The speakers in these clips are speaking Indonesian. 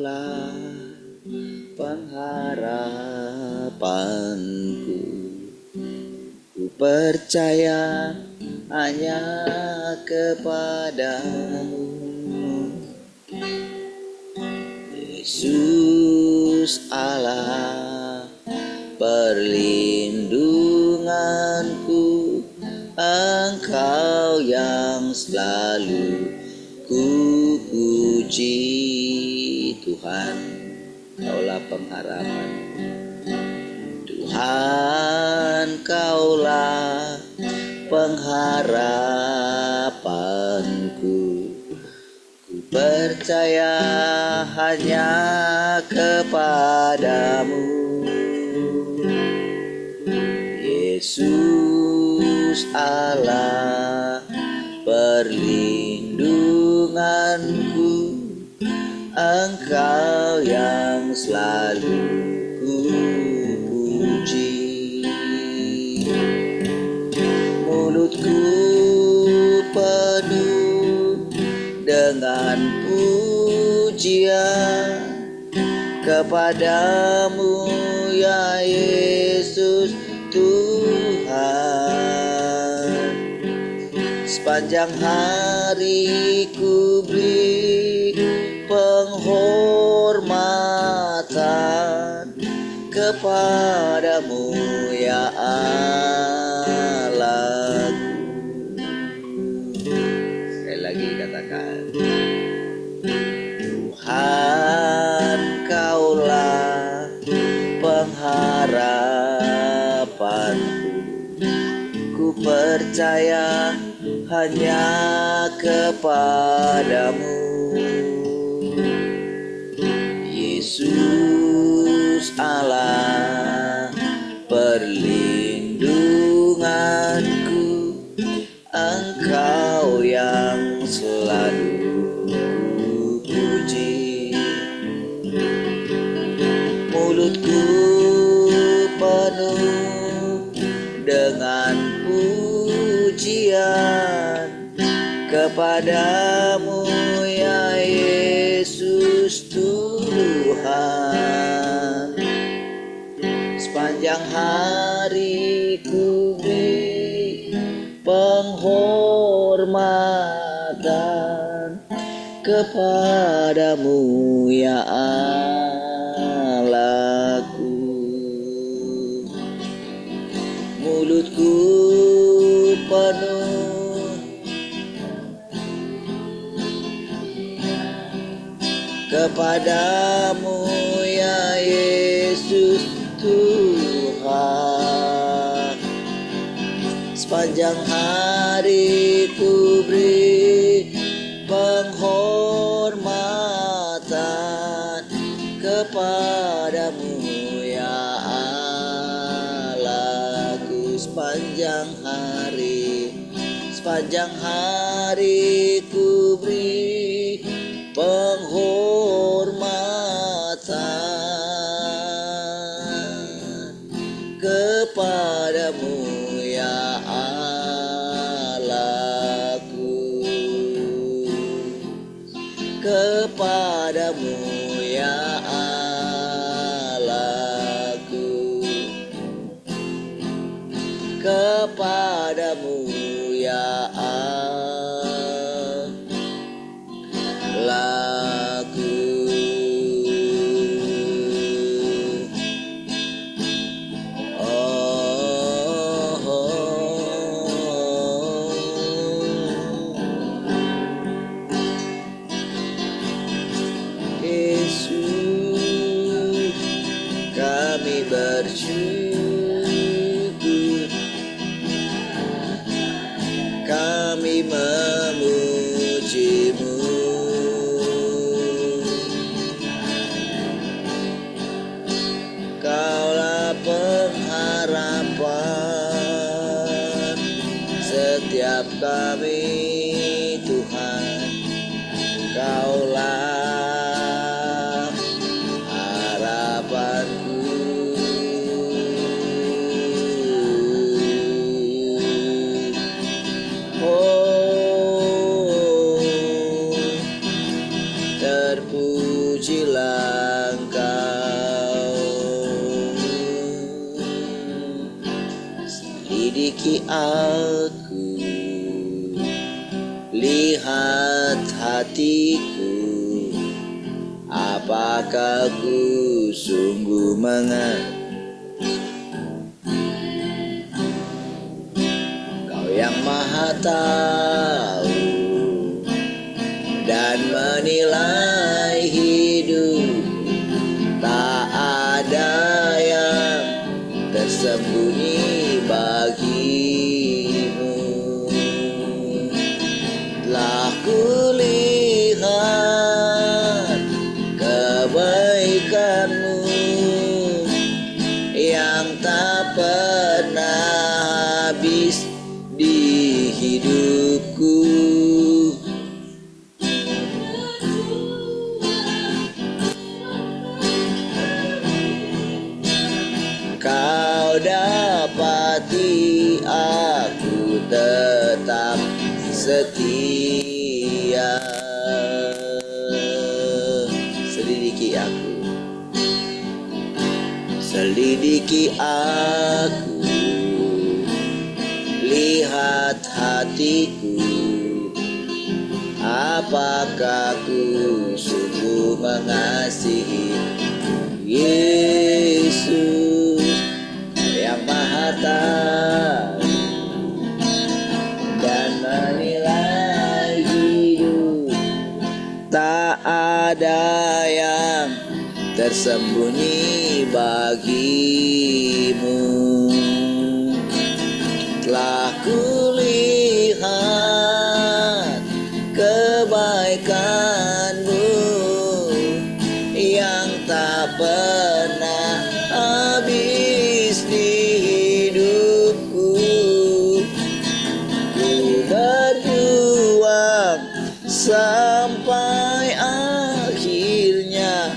Kaulah pengharapanku, ku percaya hanya kepadamu. Yesus Allah perlindunganku, Engkau yang selalu ku puji. Tuhan, Kaulah pengharapan. Tuhan, Kaulah pengharapanku, ku percaya hanya kepadamu. Yesus Allah perlindunganku, Engkau yang selalu ku puji. Mulutku penuh dengan pujian kepadamu ya Yesus Tuhan. Sepanjang hari ku beri penghormatan kepadamu ya Allahku. Sekali lagi katakan, Tuhan, Kaulah pengharapanku, ku percaya hanya kepadamu. Yesus Allah perlindunganku, Engkau yang selalu ku puji. Mulutku penuh dengan pujian kepadamu ya Yesus Tuhan. Sepanjang hari ku beri penghormatan kepadamu ya Allahku. Mulutku penuh kepadamu ya Yesus Tuhan. Sepanjang hari ku beri penghormatan kepadamu ya Allahku. Sepanjang hari ku beri penghormatan kepadamu ya Allahku, kepadamu ya Allahku, kepadamu ya Allahku. Yesus, kami bersyukur, kami memuji-Mu. Kaulah pengharapan setiap kami Tuhan. Kaulah harapanku. Oh, terpujilah lihat hatiku, apakah ku sungguh Kau yang maha tahu dan menilai hidup, tak ada yang tersembunyi bagimu. Telah kulihat kebaikanmu yang tak pernah habis di hidupku. Kau dapati aku tetap setia. Selidiki aku, selidiki aku, lihat hatiku, apakah ku sungguh mengasihi Yesus yang maha tahu dan menilai hidup, tak ada yang tersembunyi bagimu. Telah kulihat kebaikanmu yang tak pernah habis di hidupku. Ku berjuang sampai akhirnya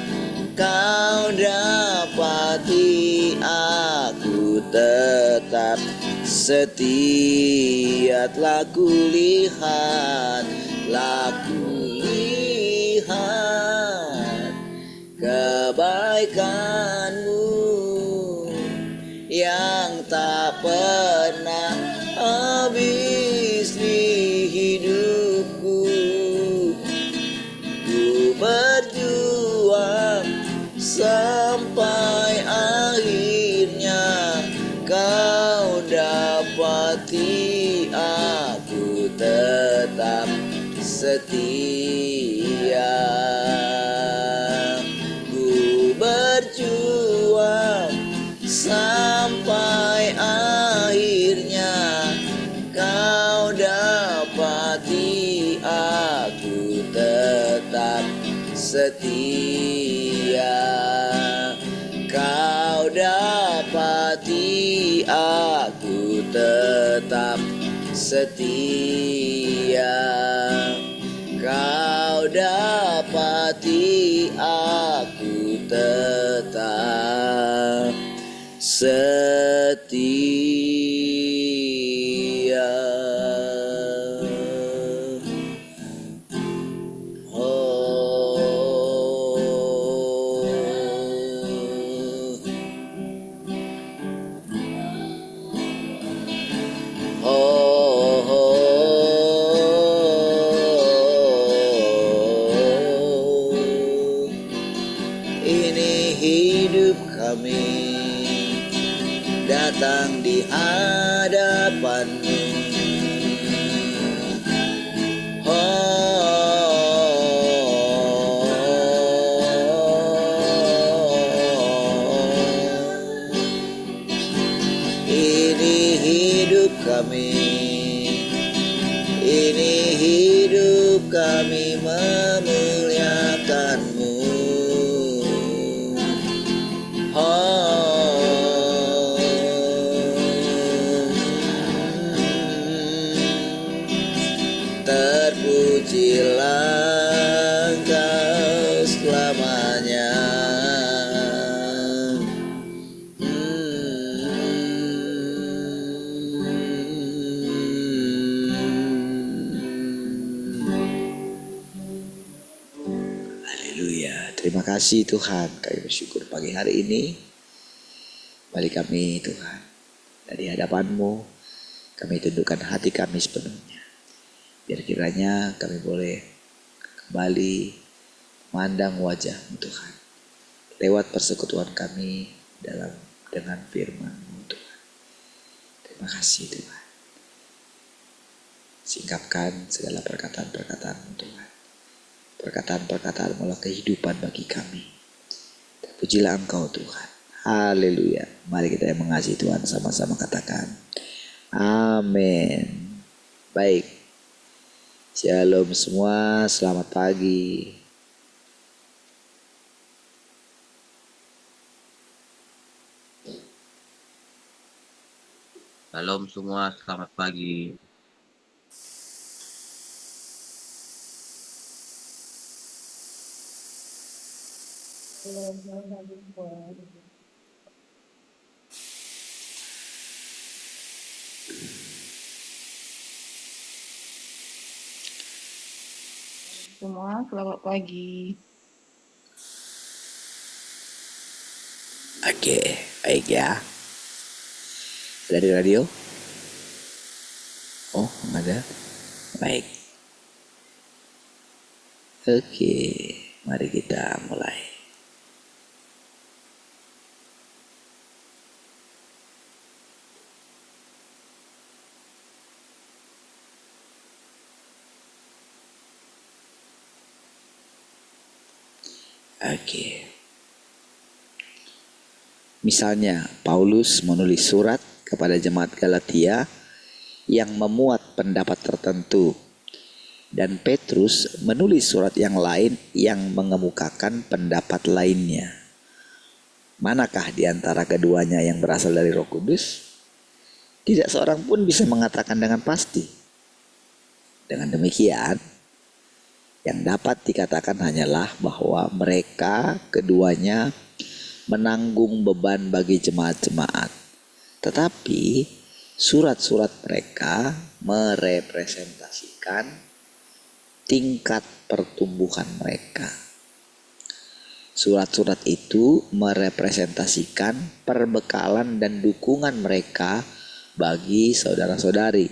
kau dapati aku tetap setia. Telah kulihat kebaikanmu yang tak pernah habis di hidupku. Ku berjuang sampai akhirnya kau dapati aku tetap setia. Ku berjuang sampai akhirnya kau dapati aku tetap setia. Kau dapati aku tetap setia. Kau dapati aku tetap setia. Ini hidup kami datang di hadapan-Mu. Ini hidup kami, ini hidup kami memuliakan-Mu. Terpujilah Engkau selamanya. Haleluya. Terima kasih Tuhan, kami bersyukur pagi hari ini. Balik kami Tuhan, dari hadapan-Mu kami tundukkan hati kami sepenuhnya. Biar kiranya kami boleh kembali memandang wajah-Mu Tuhan lewat persekutuan kami dengan firman-Mu Tuhan. Terima kasih Tuhan. Singkapkan segala perkataan-perkataan-Mu Tuhan. Perkataan-perkataan-Mu adalah kehidupan bagi kami. Pujilah Engkau Tuhan. Haleluya. Mari kita yang mengasihi Tuhan sama-sama katakan amin. Baik. Shalom semua, selamat pagi. Shalom semua, selamat pagi. Semua, selamat pagi. Oke, baik ya. Ada di radio? Oh, enggak ada. Baik. Oke, mari kita mulai. Oke. Misalnya, Paulus menulis surat kepada jemaat Galatia yang memuat pendapat tertentu, dan Petrus menulis surat yang lain yang mengemukakan pendapat lainnya. Manakah di antara keduanya yang berasal dari Roh Kudus? Tidak seorang pun bisa mengatakan dengan pasti. Dengan demikian, yang dapat dikatakan hanyalah bahwa mereka keduanya menanggung beban bagi jemaat-jemaat. Tetapi surat-surat mereka merepresentasikan tingkat pertumbuhan mereka. Surat-surat itu merepresentasikan perbekalan dan dukungan mereka bagi saudara-saudari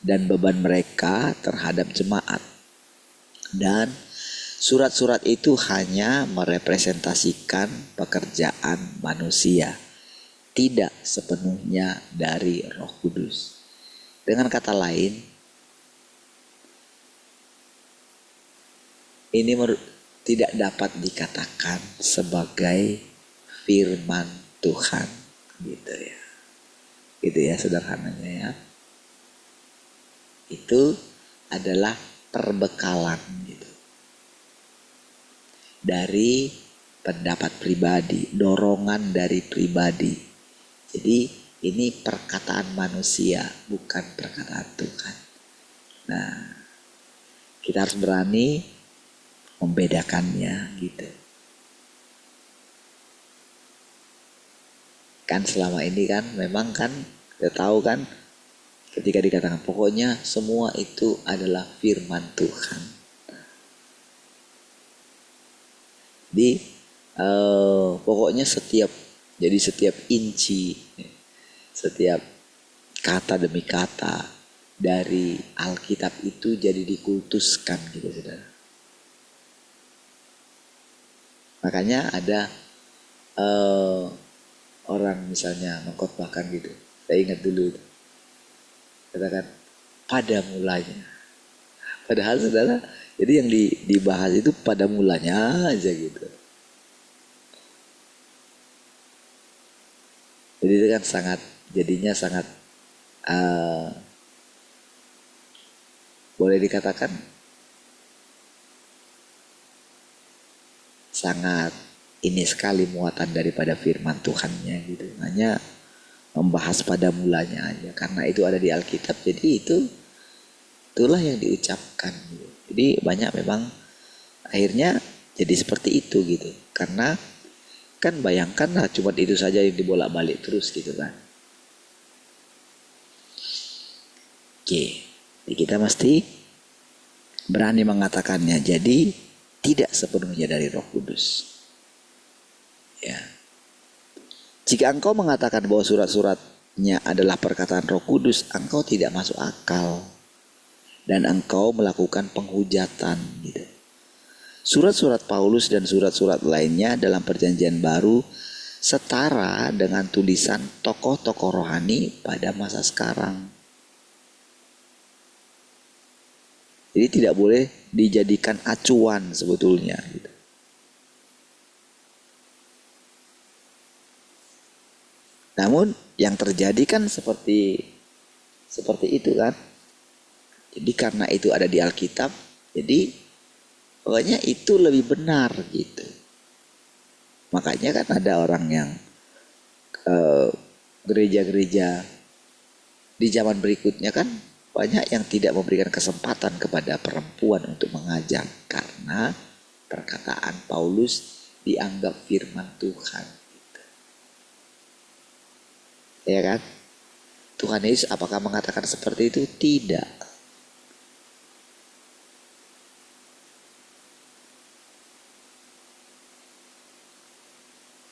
dan beban mereka terhadap jemaat. Dan surat-surat itu hanya merepresentasikan pekerjaan manusia, tidak sepenuhnya dari Roh Kudus. Dengan kata lain, ini tidak dapat dikatakan sebagai firman Tuhan, gitu ya. Gitu ya sederhananya ya. Itu adalah perbekalan gitu. Dari pendapat pribadi, dorongan dari pribadi. Jadi ini perkataan manusia, bukan perkataan Tuhan. Nah, kita harus berani membedakannya gitu. Kan selama ini kan memang kan kita tahu kan ketika dikatakan pokoknya semua itu adalah firman Tuhan. Pokoknya setiap inci, setiap kata demi kata dari Alkitab itu jadi dikultuskan gitu saudara. Makanya ada orang misalnya mengkhotbahkan gitu. Saya ingat dulu katakan pada mulanya. Padahal saudara, jadi yang dibahas itu pada mulanya aja gitu. Jadi itu kan jadinya sangat boleh dikatakan sangat ini sekali muatan daripada firman Tuhannya gitu. Hanya membahas pada mulanya aja karena itu ada di Alkitab. Jadi itulah yang diucapkan gitu. Jadi banyak memang akhirnya jadi seperti itu gitu. Karena kan bayangkanlah cuma itu saja yang dibolak-balik terus gitu kan. Oke, jadi kita mesti berani mengatakannya. Jadi tidak sepenuhnya dari Roh Kudus. Ya. Jika engkau mengatakan bahwa surat-suratnya adalah perkataan Roh Kudus, engkau tidak masuk akal. dan engkau melakukan penghujatan gitu. Surat-surat Paulus dan surat-surat lainnya dalam Perjanjian Baru setara dengan tulisan tokoh-tokoh rohani pada masa sekarang. Jadi tidak boleh dijadikan acuan sebetulnya gitu. Namun yang terjadi kan seperti itu kan. Jadi karena itu ada di Alkitab, jadi pokoknya itu lebih benar gitu. Makanya kan ada orang yang gereja-gereja di zaman berikutnya kan banyak yang tidak memberikan kesempatan kepada perempuan untuk mengajar karena perkataan Paulus dianggap firman Tuhan. Gitu. Ya kan? Tuhan Yesus apakah mengatakan seperti itu? Tidak.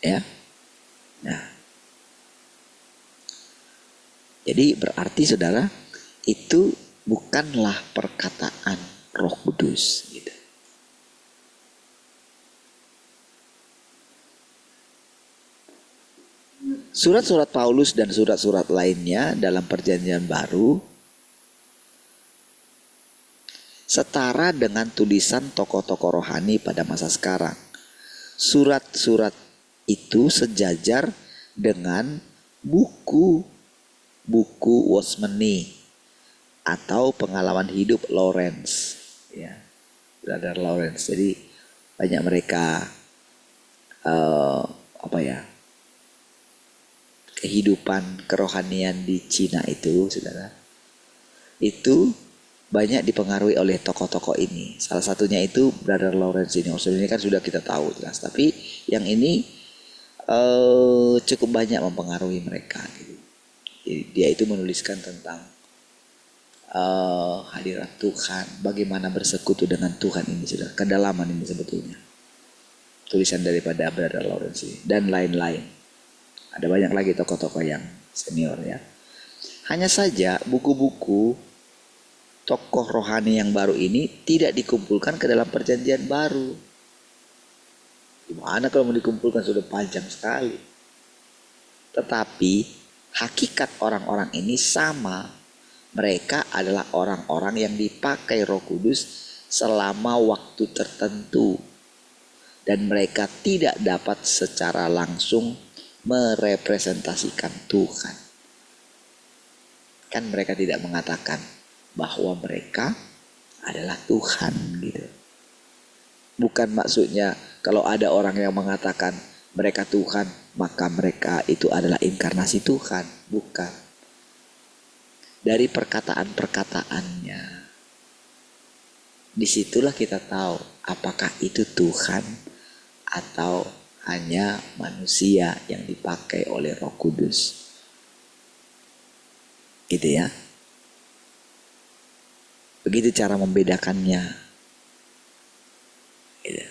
Ya. Nah. Jadi berarti saudara itu bukanlah perkataan Roh Kudus gitu. Surat-surat Paulus dan surat-surat lainnya dalam Perjanjian Baru setara dengan tulisan tokoh-tokoh rohani pada masa sekarang. Surat-surat itu sejajar dengan buku Watchman Nee atau pengalaman hidup Lawrence, ya, Brother Lawrence. Jadi banyak mereka kehidupan kerohanian di Cina itu, saudara, itu banyak dipengaruhi oleh tokoh-tokoh ini. Salah satunya itu Brother Lawrence ini. Ini kan sudah kita tahu jelas, tapi yang ini cukup banyak mempengaruhi mereka. Gitu. Jadi, dia itu menuliskan tentang hadirat Tuhan, bagaimana bersekutu dengan Tuhan ini, sudah kedalaman ini sebetulnya. Tulisan daripada Brother Lawrence ini dan lain-lain. Ada banyak lagi tokoh-tokoh yang senior ya. Hanya saja buku-buku tokoh rohani yang baru ini tidak dikumpulkan ke dalam Perjanjian Baru. Gimana kalau mau dikumpulkan, sudah panjang sekali. Tetapi hakikat orang-orang ini sama. Mereka adalah orang-orang yang dipakai Roh Kudus selama waktu tertentu. Dan mereka tidak dapat secara langsung merepresentasikan Tuhan. Kan mereka tidak mengatakan bahwa mereka adalah Tuhan gitu. Bukan maksudnya kalau ada orang yang mengatakan mereka Tuhan, maka mereka itu adalah inkarnasi Tuhan. Bukan. Dari perkataan-perkataannya, disitulah kita tahu apakah itu Tuhan atau hanya manusia yang dipakai oleh Roh Kudus. Gitu ya. Begitu cara membedakannya. Gitu.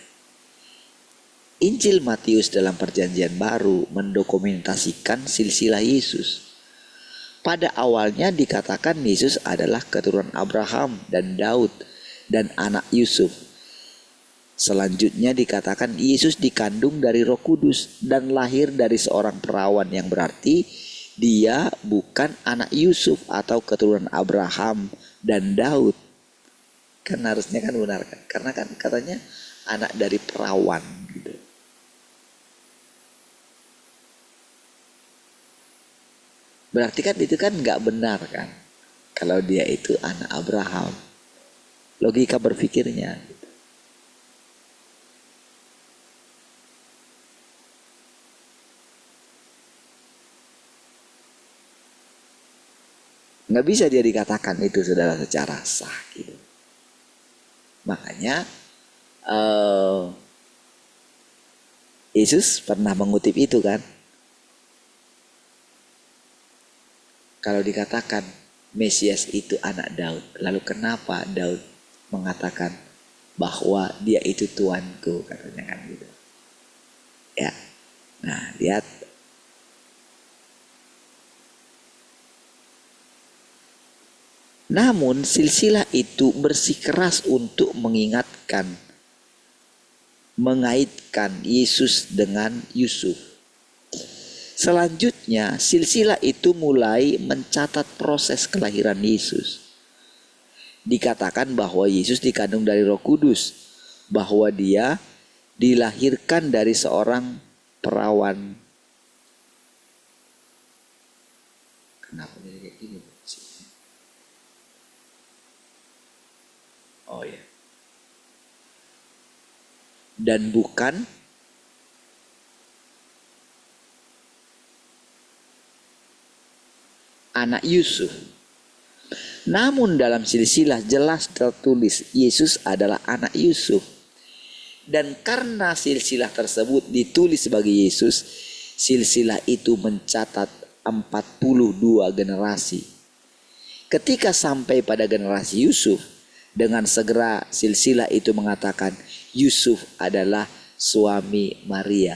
Injil Matius dalam Perjanjian Baru mendokumentasikan silsilah Yesus. Pada awalnya dikatakan Yesus adalah keturunan Abraham dan Daud dan anak Yusuf. Selanjutnya dikatakan Yesus dikandung dari Roh Kudus dan lahir dari seorang perawan, yang berarti dia bukan anak Yusuf atau keturunan Abraham dan Daud. Kan harusnya kan benar kan? Karena kan katanya anak dari perawan gitu. Berarti kan itu kan nggak benar kan? Kalau dia itu anak Abraham. Logika berpikirnya gitu. Nggak bisa dia dikatakan itu saudara secara sah gitu. Makanya Yesus pernah mengutip itu kan. Kalau dikatakan Mesias itu anak Daud, lalu kenapa Daud mengatakan bahwa dia itu Tuanku, katanya kan gitu. Ya. Nah, lihat. Namun silsilah itu bersikeras untuk mengaitkan Yesus dengan Yusuf. Selanjutnya silsilah itu mulai mencatat proses kelahiran Yesus. Dikatakan bahwa Yesus dikandung dari Roh Kudus, bahwa dia dilahirkan dari seorang perawan. Kenapa jadi kayak gini? Oh ya. Dan bukan anak Yusuf. Namun dalam silsilah jelas tertulis Yesus adalah anak Yusuf. Dan karena silsilah tersebut ditulis sebagai Yesus, silsilah itu mencatat 42 generasi. Ketika sampai pada generasi Yusuf, dengan segera silsilah itu mengatakan Yusuf adalah suami Maria.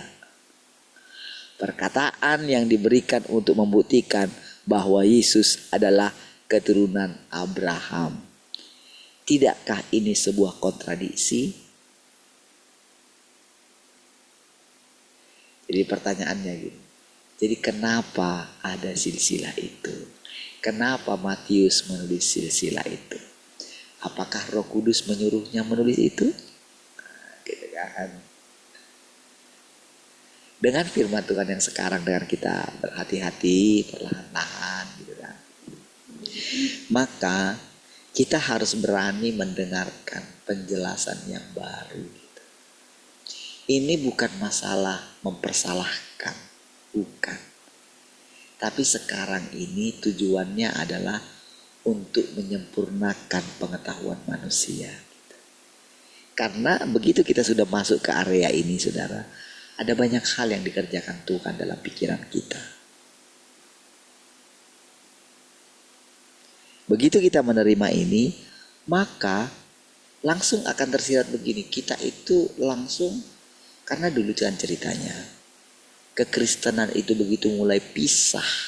Perkataan yang diberikan untuk membuktikan bahwa Yesus adalah keturunan Abraham. Tidakkah ini sebuah kontradiksi? Jadi pertanyaannya gini. Jadi kenapa ada silsilah itu? Kenapa Matius menulis silsilah itu? Apakah Roh Kudus menyuruhnya menulis itu? Gitu kan. Dengan firman Tuhan yang sekarang, dengan kita berhati-hati, perlahan-lahan gitu kan, maka kita harus berani mendengarkan penjelasan yang baru gitu. Ini bukan masalah mempersalahkan, bukan. Tapi sekarang ini tujuannya adalah untuk menyempurnakan pengetahuan manusia. Karena begitu kita sudah masuk ke area ini, saudara, ada banyak hal yang dikerjakan Tuhan dalam pikiran kita. Begitu kita menerima ini, maka langsung akan tersirat begini. Kita itu langsung, karena dulu kan ceritanya, kekristenan itu begitu mulai pisah.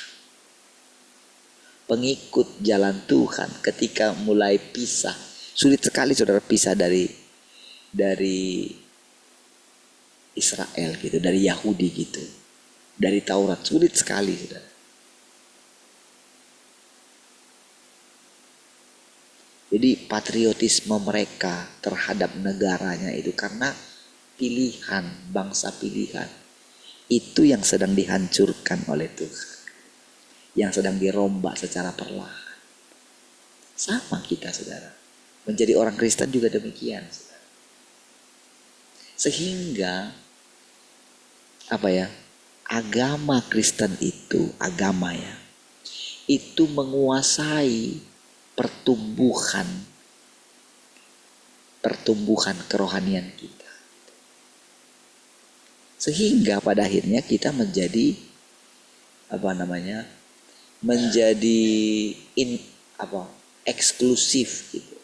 Pengikut jalan Tuhan ketika mulai pisah, sulit sekali saudara pisah dari Israel gitu, dari Yahudi gitu, dari Taurat, sulit sekali saudara. Jadi patriotisme mereka terhadap negaranya itu karena pilihan, bangsa pilihan itu yang sedang dihancurkan oleh Tuhan, yang sedang dirombak secara perlahan. Sama kita saudara, menjadi orang Kristen juga demikian saudara. Sehingga agama Kristen itu, agama ya, itu menguasai pertumbuhan kerohanian kita. Sehingga pada akhirnya kita menjadi eksklusif gitu.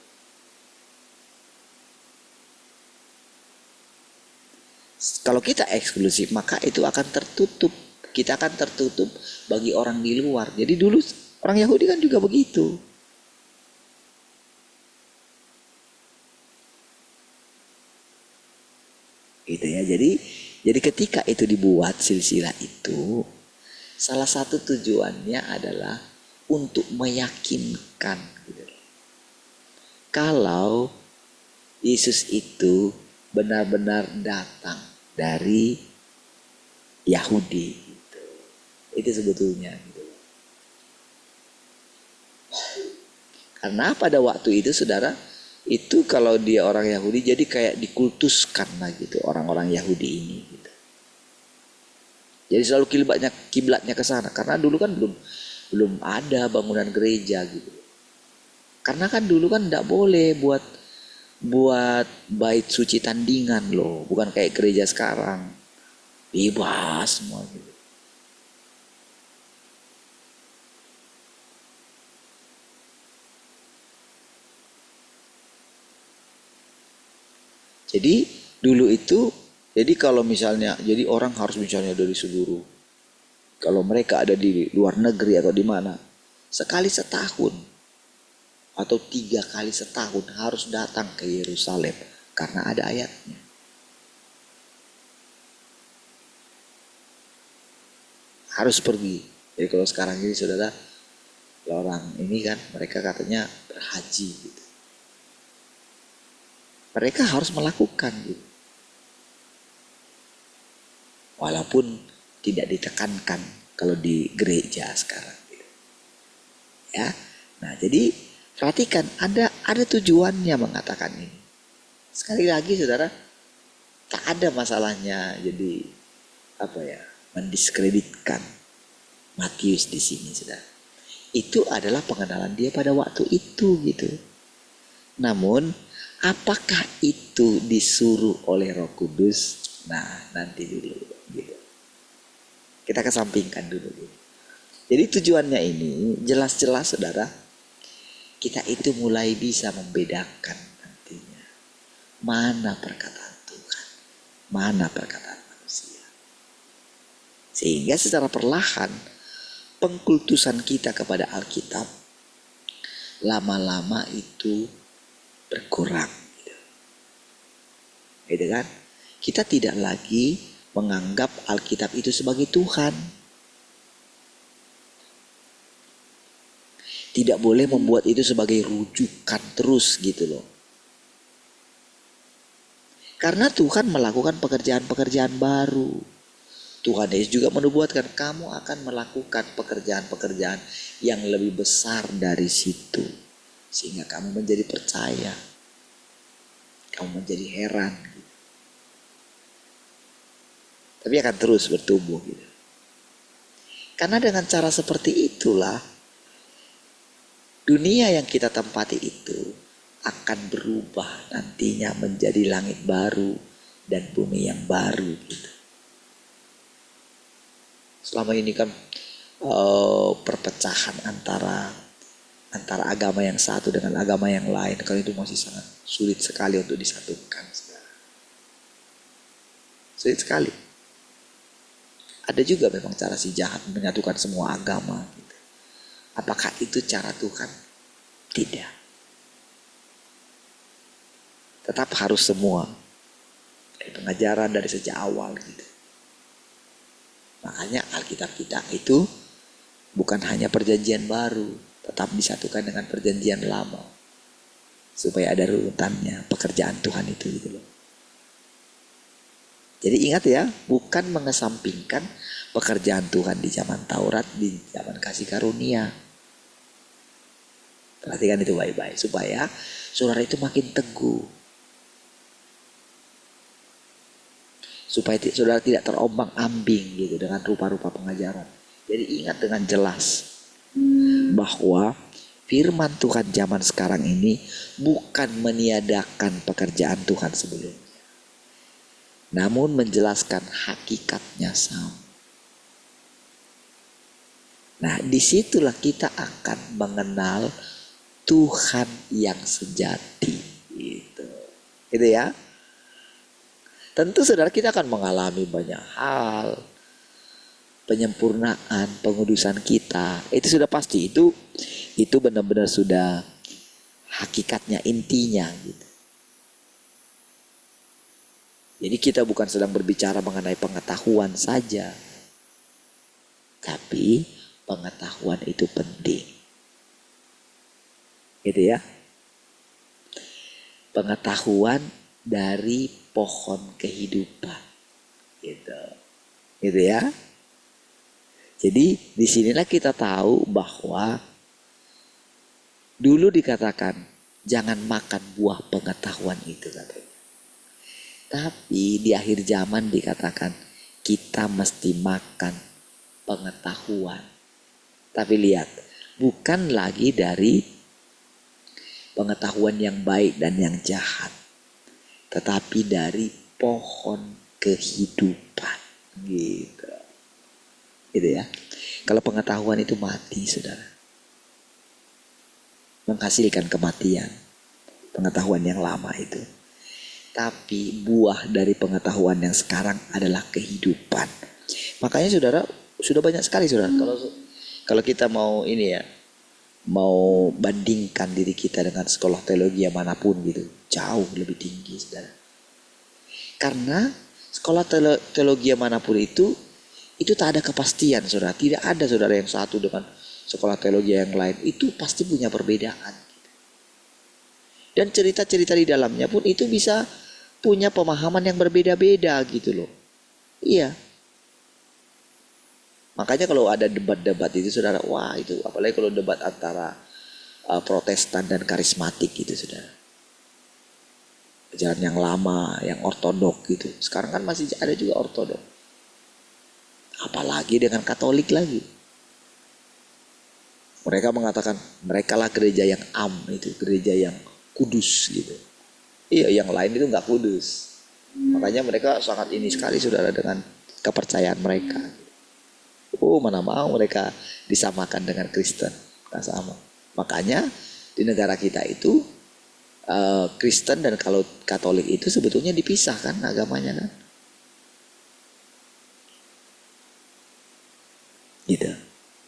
Kalau kita eksklusif, maka itu akan tertutup. Kita akan tertutup bagi orang di luar. Jadi dulu orang Yahudi kan juga begitu. Gitu ya. Jadi ketika itu dibuat silsilah itu, salah satu tujuannya adalah untuk meyakinkan gitu, kalau Yesus itu benar-benar datang dari Yahudi gitu. Itu sebetulnya gitu. Karena pada waktu itu saudara, itu kalau dia orang Yahudi jadi kayak dikultuskan lah gitu, orang-orang Yahudi ini gitu. Jadi selalu kiblatnya ke sana, karena dulu kan belum ada bangunan gereja gitu. Karena kan dulu kan tidak boleh buat bait suci tandingan loh, bukan kayak gereja sekarang bebas semua gitu. Jadi dulu itu, jadi kalau misalnya, jadi orang harus misalnya dari seluruh, kalau mereka ada di luar negeri atau di mana, sekali setahun atau 3 kali setahun harus datang ke Yerusalem karena ada ayatnya. Harus pergi. Jadi kalau sekarang ini saudara, orang ini kan mereka katanya berhaji gitu. Mereka harus melakukan gitu. Walaupun tidak ditekankan kalau di gereja sekarang gitu. Ya. Nah, jadi perhatikan ada tujuannya mengatakan ini. Sekali lagi saudara, tak ada masalahnya jadi mendiskreditkan Matius di sini saudara. Itu adalah pengenalan dia pada waktu itu gitu. Namun apakah itu disuruh oleh Roh Kudus? Nah, nanti dulu gitu. Kita kesampingkan dulu gitu. Jadi tujuannya ini jelas-jelas saudara, kita itu mulai bisa membedakan nantinya mana perkataan Tuhan, mana perkataan manusia. Sehingga secara perlahan pengkultusan kita kepada Alkitab lama-lama itu berkurang gitu kan. Kita tidak lagi menganggap Alkitab itu sebagai Tuhan. Tidak boleh membuat itu sebagai rujukan terus gitu loh. Karena Tuhan melakukan pekerjaan-pekerjaan baru. Tuhan Yesus juga menubuatkan kamu akan melakukan pekerjaan-pekerjaan yang lebih besar dari situ. Sehingga kamu menjadi percaya. Kamu menjadi heran. Gitu. Tapi akan terus bertumbuh. Gitu. Karena dengan cara seperti itulah dunia yang kita tempati itu akan berubah nantinya menjadi langit baru dan bumi yang baru gitu. Selama ini kan perpecahan antara agama yang satu dengan agama yang lain, kalau itu masih sangat sulit sekali untuk disatukan. Sulit sekali. Ada juga memang cara si jahat menyatukan semua agama gitu. Apakah itu cara Tuhan? Tidak. Tetap harus semua. Pengajaran dari sejak awal gitu. Makanya Alkitab kita itu bukan hanya perjanjian baru, tetap disatukan dengan perjanjian lama. Supaya ada runutannya pekerjaan Tuhan itu gitu loh. Jadi ingat ya, bukan mengesampingkan pekerjaan Tuhan di zaman Taurat, di zaman kasih karunia. Perhatikan itu baik-baik supaya saudara itu makin teguh. Supaya saudara tidak terombang-ambing gitu dengan rupa-rupa pengajaran. Jadi ingat dengan jelas bahwa firman Tuhan zaman sekarang ini bukan meniadakan pekerjaan Tuhan sebelumnya. Namun menjelaskan hakikatnya sama. Nah, disitulah kita akan mengenal Tuhan yang sejati gitu. Gitu ya. Tentu saudara kita akan mengalami banyak hal. Penyempurnaan, pengudusan kita. Itu sudah pasti. Itu benar-benar sudah hakikatnya, intinya gitu. Jadi kita bukan sedang berbicara mengenai pengetahuan saja. Tapi pengetahuan itu penting. Gitu ya. Pengetahuan dari pohon kehidupan. Gitu. Gitu ya. Jadi disinilah kita tahu bahwa dulu dikatakan jangan makan buah pengetahuan itu katanya. Tapi di akhir zaman dikatakan kita mesti makan pengetahuan. Tapi lihat, bukan lagi dari pengetahuan yang baik dan yang jahat, tetapi dari pohon kehidupan gitu. Gitu ya. Kalau pengetahuan itu mati saudara, menghasilkan kematian, pengetahuan yang lama itu. Tapi buah dari pengetahuan yang sekarang adalah kehidupan. Makanya saudara, sudah banyak sekali saudara. Kalau kita mau ini ya, mau bandingkan diri kita dengan sekolah teologi yang manapun gitu, jauh lebih tinggi, saudara. Karena sekolah teologi yang manapun itu tak ada kepastian, saudara. Tidak ada, saudara, yang satu dengan sekolah teologi yang lain. Itu pasti punya perbedaan. Dan cerita-cerita di dalamnya pun itu bisa punya pemahaman yang berbeda-beda gitu loh. Iya. Makanya kalau ada debat-debat itu, saudara, wah itu apalagi kalau debat antara Protestan dan karismatik gitu, saudara. Ajaran yang lama, yang ortodok gitu. Sekarang kan masih ada juga ortodok. Apalagi dengan Katolik lagi. Mereka mengatakan mereka lah gereja yang itu, gereja yang kudus gitu. Iya, yang lain itu nggak kudus. Makanya mereka sangat ini sekali, saudara, dengan kepercayaan mereka. Oh, mana mau mereka disamakan dengan Kristen, nggak sama. Makanya di negara kita itu Kristen dan kalau Katolik itu sebetulnya dipisahkan agamanya kan, gitu,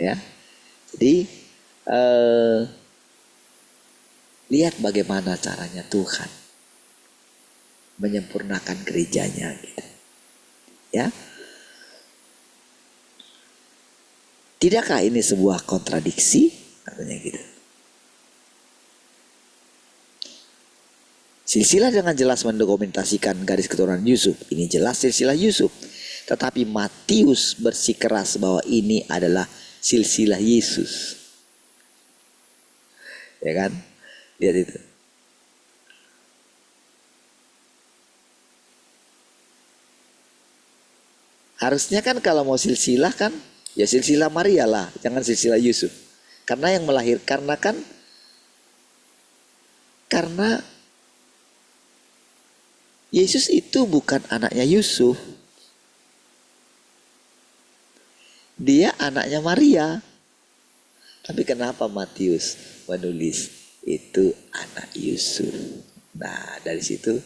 ya. Jadi lihat bagaimana caranya Tuhan menyempurnakan gerejanya, gitu, ya. Tidakkah ini sebuah kontradiksi? Katanya gitu. Silsilah dengan jelas mendokumentasikan garis keturunan Yusuf. Ini jelas silsilah Yusuf. Tetapi Matius bersikeras bahwa ini adalah silsilah Yesus. Ya kan? Lihat itu. Harusnya kan kalau mau silsilah kan, ya silsilah Maria lah, jangan silsilah Yusuf. Karena yang melahirkan karena Yesus itu bukan anaknya Yusuf. Dia anaknya Maria. Tapi kenapa Matius menulis itu anak Yusuf? Nah, dari situ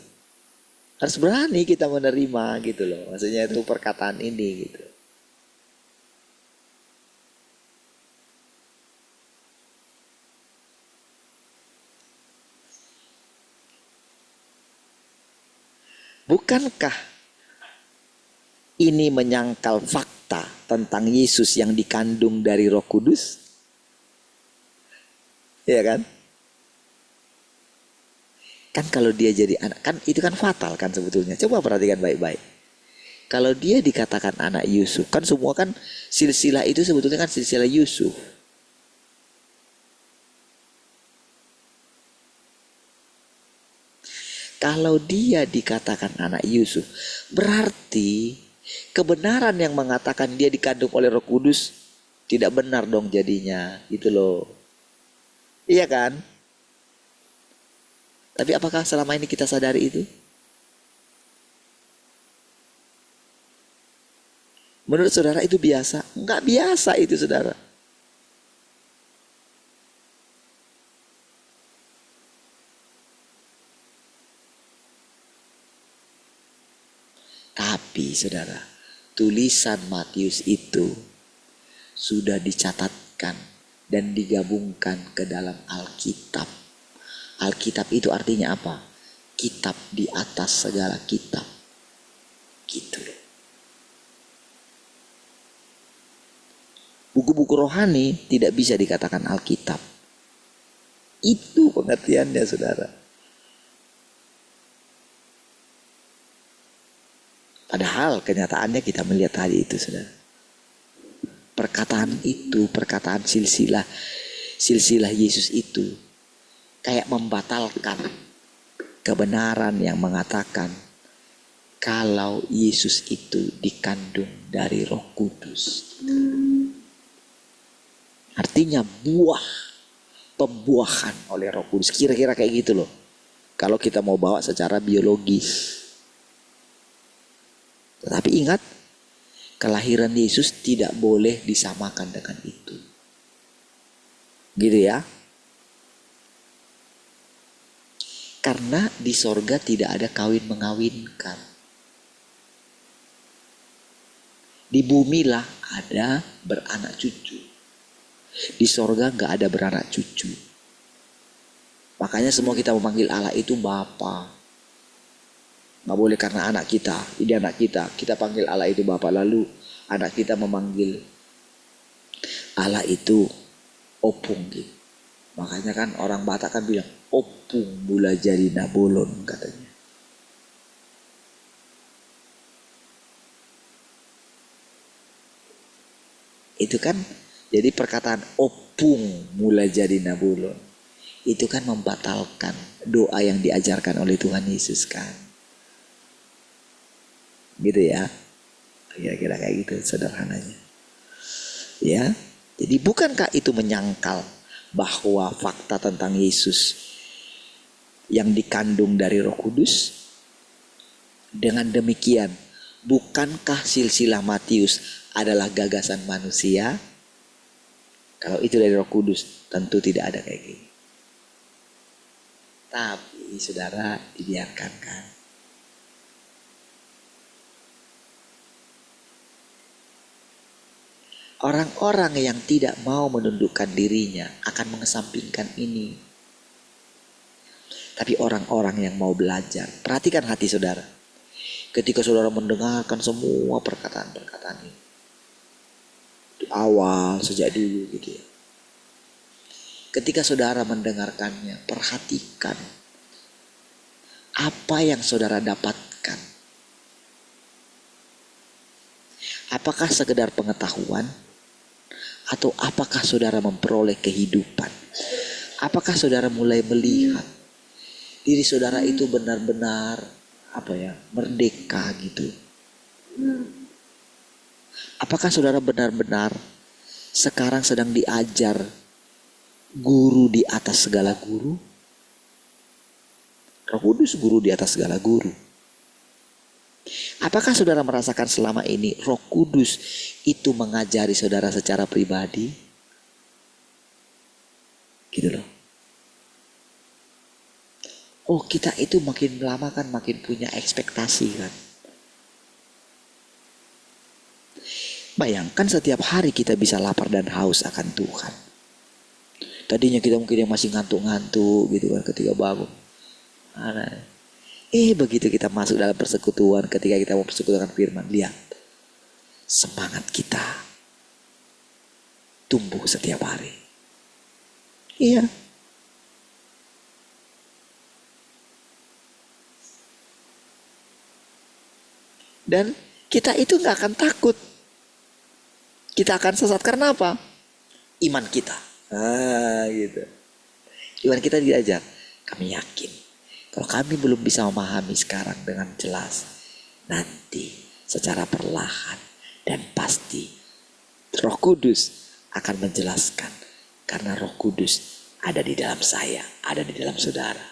harus berani kita menerima gitu loh. Maksudnya itu perkataan ini gitu. Bukankah ini menyangkal fakta tentang Yesus yang dikandung dari Roh Kudus? Iya kan? Kan kalau dia jadi anak, kan itu kan fatal kan sebetulnya. Coba perhatikan baik-baik. Kalau dia dikatakan anak Yusuf, kan semua kan silsilah itu sebetulnya kan silsilah Yusuf. Kalau dia dikatakan anak Yusuf, berarti kebenaran yang mengatakan dia dikandung oleh Roh Kudus tidak benar dong jadinya, gitu loh. Iya kan? Tapi apakah selama ini kita sadari itu? Menurut saudara itu biasa? Enggak biasa itu, saudara. Tapi saudara, tulisan Matius itu sudah dicatatkan dan digabungkan ke dalam Alkitab. Alkitab itu artinya apa? Kitab di atas segala kitab. Gitu loh. Buku-buku rohani tidak bisa dikatakan Alkitab. Itu pengertiannya, saudara. Padahal kenyataannya kita melihat tadi itu, saudara. Perkataan itu, perkataan silsilah Yesus itu kayak membatalkan kebenaran yang mengatakan kalau Yesus itu dikandung dari Roh Kudus. Artinya pembuahan oleh Roh Kudus. Kira-kira kayak gitu loh. Kalau kita mau bawa secara biologis. Tetapi ingat, kelahiran Yesus tidak boleh disamakan dengan itu. Gitu ya. Karena di sorga tidak ada kawin mengawinkan. Di bumi lah ada beranak cucu. Di sorga nggak ada beranak cucu. Makanya semua kita memanggil Allah itu Bapa. Nggak boleh karena anak kita, ini anak kita panggil Allah itu Bapa. Lalu anak kita memanggil Allah itu Opung gitu. Makanya kan orang Batak kan bilang Opung mula jadi nabolon katanya. Itu kan jadi perkataan Opung mula jadi nabolon. Itu kan membatalkan doa yang diajarkan oleh Tuhan Yesus kan. Gitu ya. Kira-kira kayak gitu sederhananya. Ya. Jadi bukankah itu menyangkal bahwa fakta tentang Yesus yang dikandung dari Roh Kudus? Dengan demikian, bukankah silsilah Matius adalah gagasan manusia? Kalau itu dari Roh Kudus, tentu tidak ada kayak gini. Tapi saudara, dibiarkan kan. Orang-orang yang tidak mau menundukkan dirinya akan mengesampingkan ini. Tapi orang-orang yang mau belajar, perhatikan hati saudara. Ketika saudara mendengarkan semua perkataan-perkataan ini. Di awal, sejak dulu gitu ya. Ketika saudara mendengarkannya, perhatikan apa yang saudara dapatkan. Apakah sekedar pengetahuan? Atau apakah saudara memperoleh kehidupan? Apakah saudara mulai melihat diri saudara itu benar-benar merdeka gitu? Apakah saudara benar-benar sekarang sedang diajar guru di atas segala guru? Roh Kudus guru di atas segala guru. Apakah saudara merasakan selama ini Roh Kudus itu mengajari saudara secara pribadi? Gitu loh. Oh, kita itu makin lama kan makin punya ekspektasi kan. Bayangkan setiap hari kita bisa lapar dan haus akan Tuhan. Tadinya kita mungkin yang masih ngantuk-ngantuk gitu kan ketika bangun. Begitu kita masuk dalam persekutuan, ketika kita mau persekutuan firman, lihat semangat kita tumbuh setiap hari. Iya. Dan kita itu gak akan takut. Kita akan sesat karena apa? Iman kita. Gitu. Iman kita diajar. Kami yakin kalau kami belum bisa memahami sekarang dengan jelas, nanti secara perlahan dan pasti Roh Kudus akan menjelaskan. Karena Roh Kudus ada di dalam saya, ada di dalam saudara.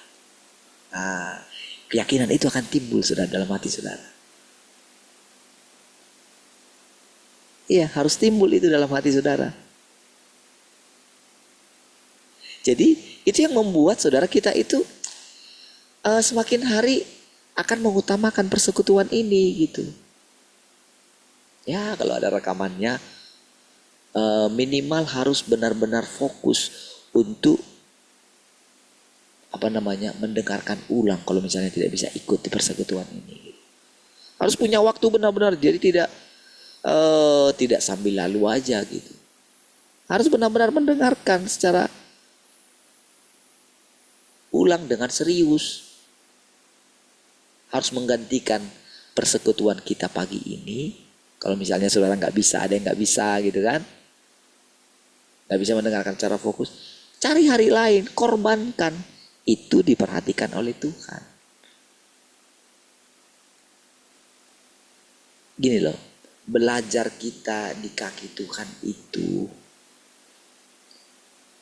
Keyakinan itu akan timbul saudara dalam hati saudara. Iya, harus timbul itu dalam hati saudara. Jadi itu yang membuat saudara kita itu semakin hari akan mengutamakan persekutuan ini gitu. Ya kalau ada rekamannya minimal harus benar-benar fokus untuk mendengarkan ulang kalau misalnya tidak bisa ikut di persekutuan ini. Harus punya waktu benar-benar, jadi tidak sambil lalu aja gitu. Harus benar-benar mendengarkan secara ulang dengan serius. Harus menggantikan persekutuan kita pagi ini. Kalau misalnya saudara nggak bisa, ada yang nggak bisa gitu kan, nggak bisa mendengarkan secara fokus, cari hari lain, korbankan. Itu diperhatikan oleh Tuhan. Gini loh, belajar kita di kaki Tuhan itu,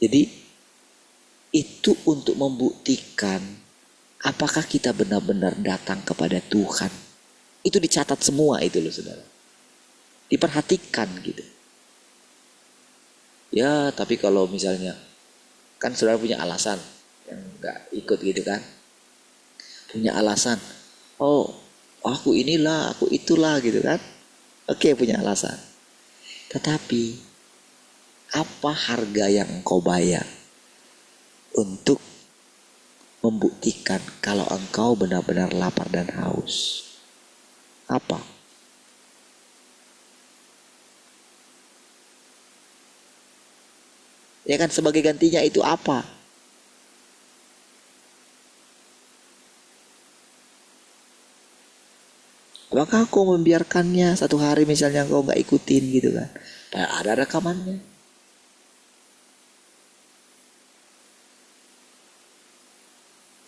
jadi itu untuk membuktikan apakah kita benar-benar datang kepada Tuhan. Itu dicatat semua itu loh saudara. Diperhatikan gitu. Ya tapi kalau misalnya, kan saudara punya alasan yang gak ikut gitu kan. Punya alasan, oh aku inilah, aku itulah gitu kan. Oke, punya alasan. Tetapi Apa harga yang engkau bayar untuk membuktikan kalau engkau benar-benar lapar dan haus? Apa? Ya kan, sebagai gantinya itu apa? Apakah kau membiarkannya satu hari misalnya kau nggak ikutin gitu kan? Ada rekamannya.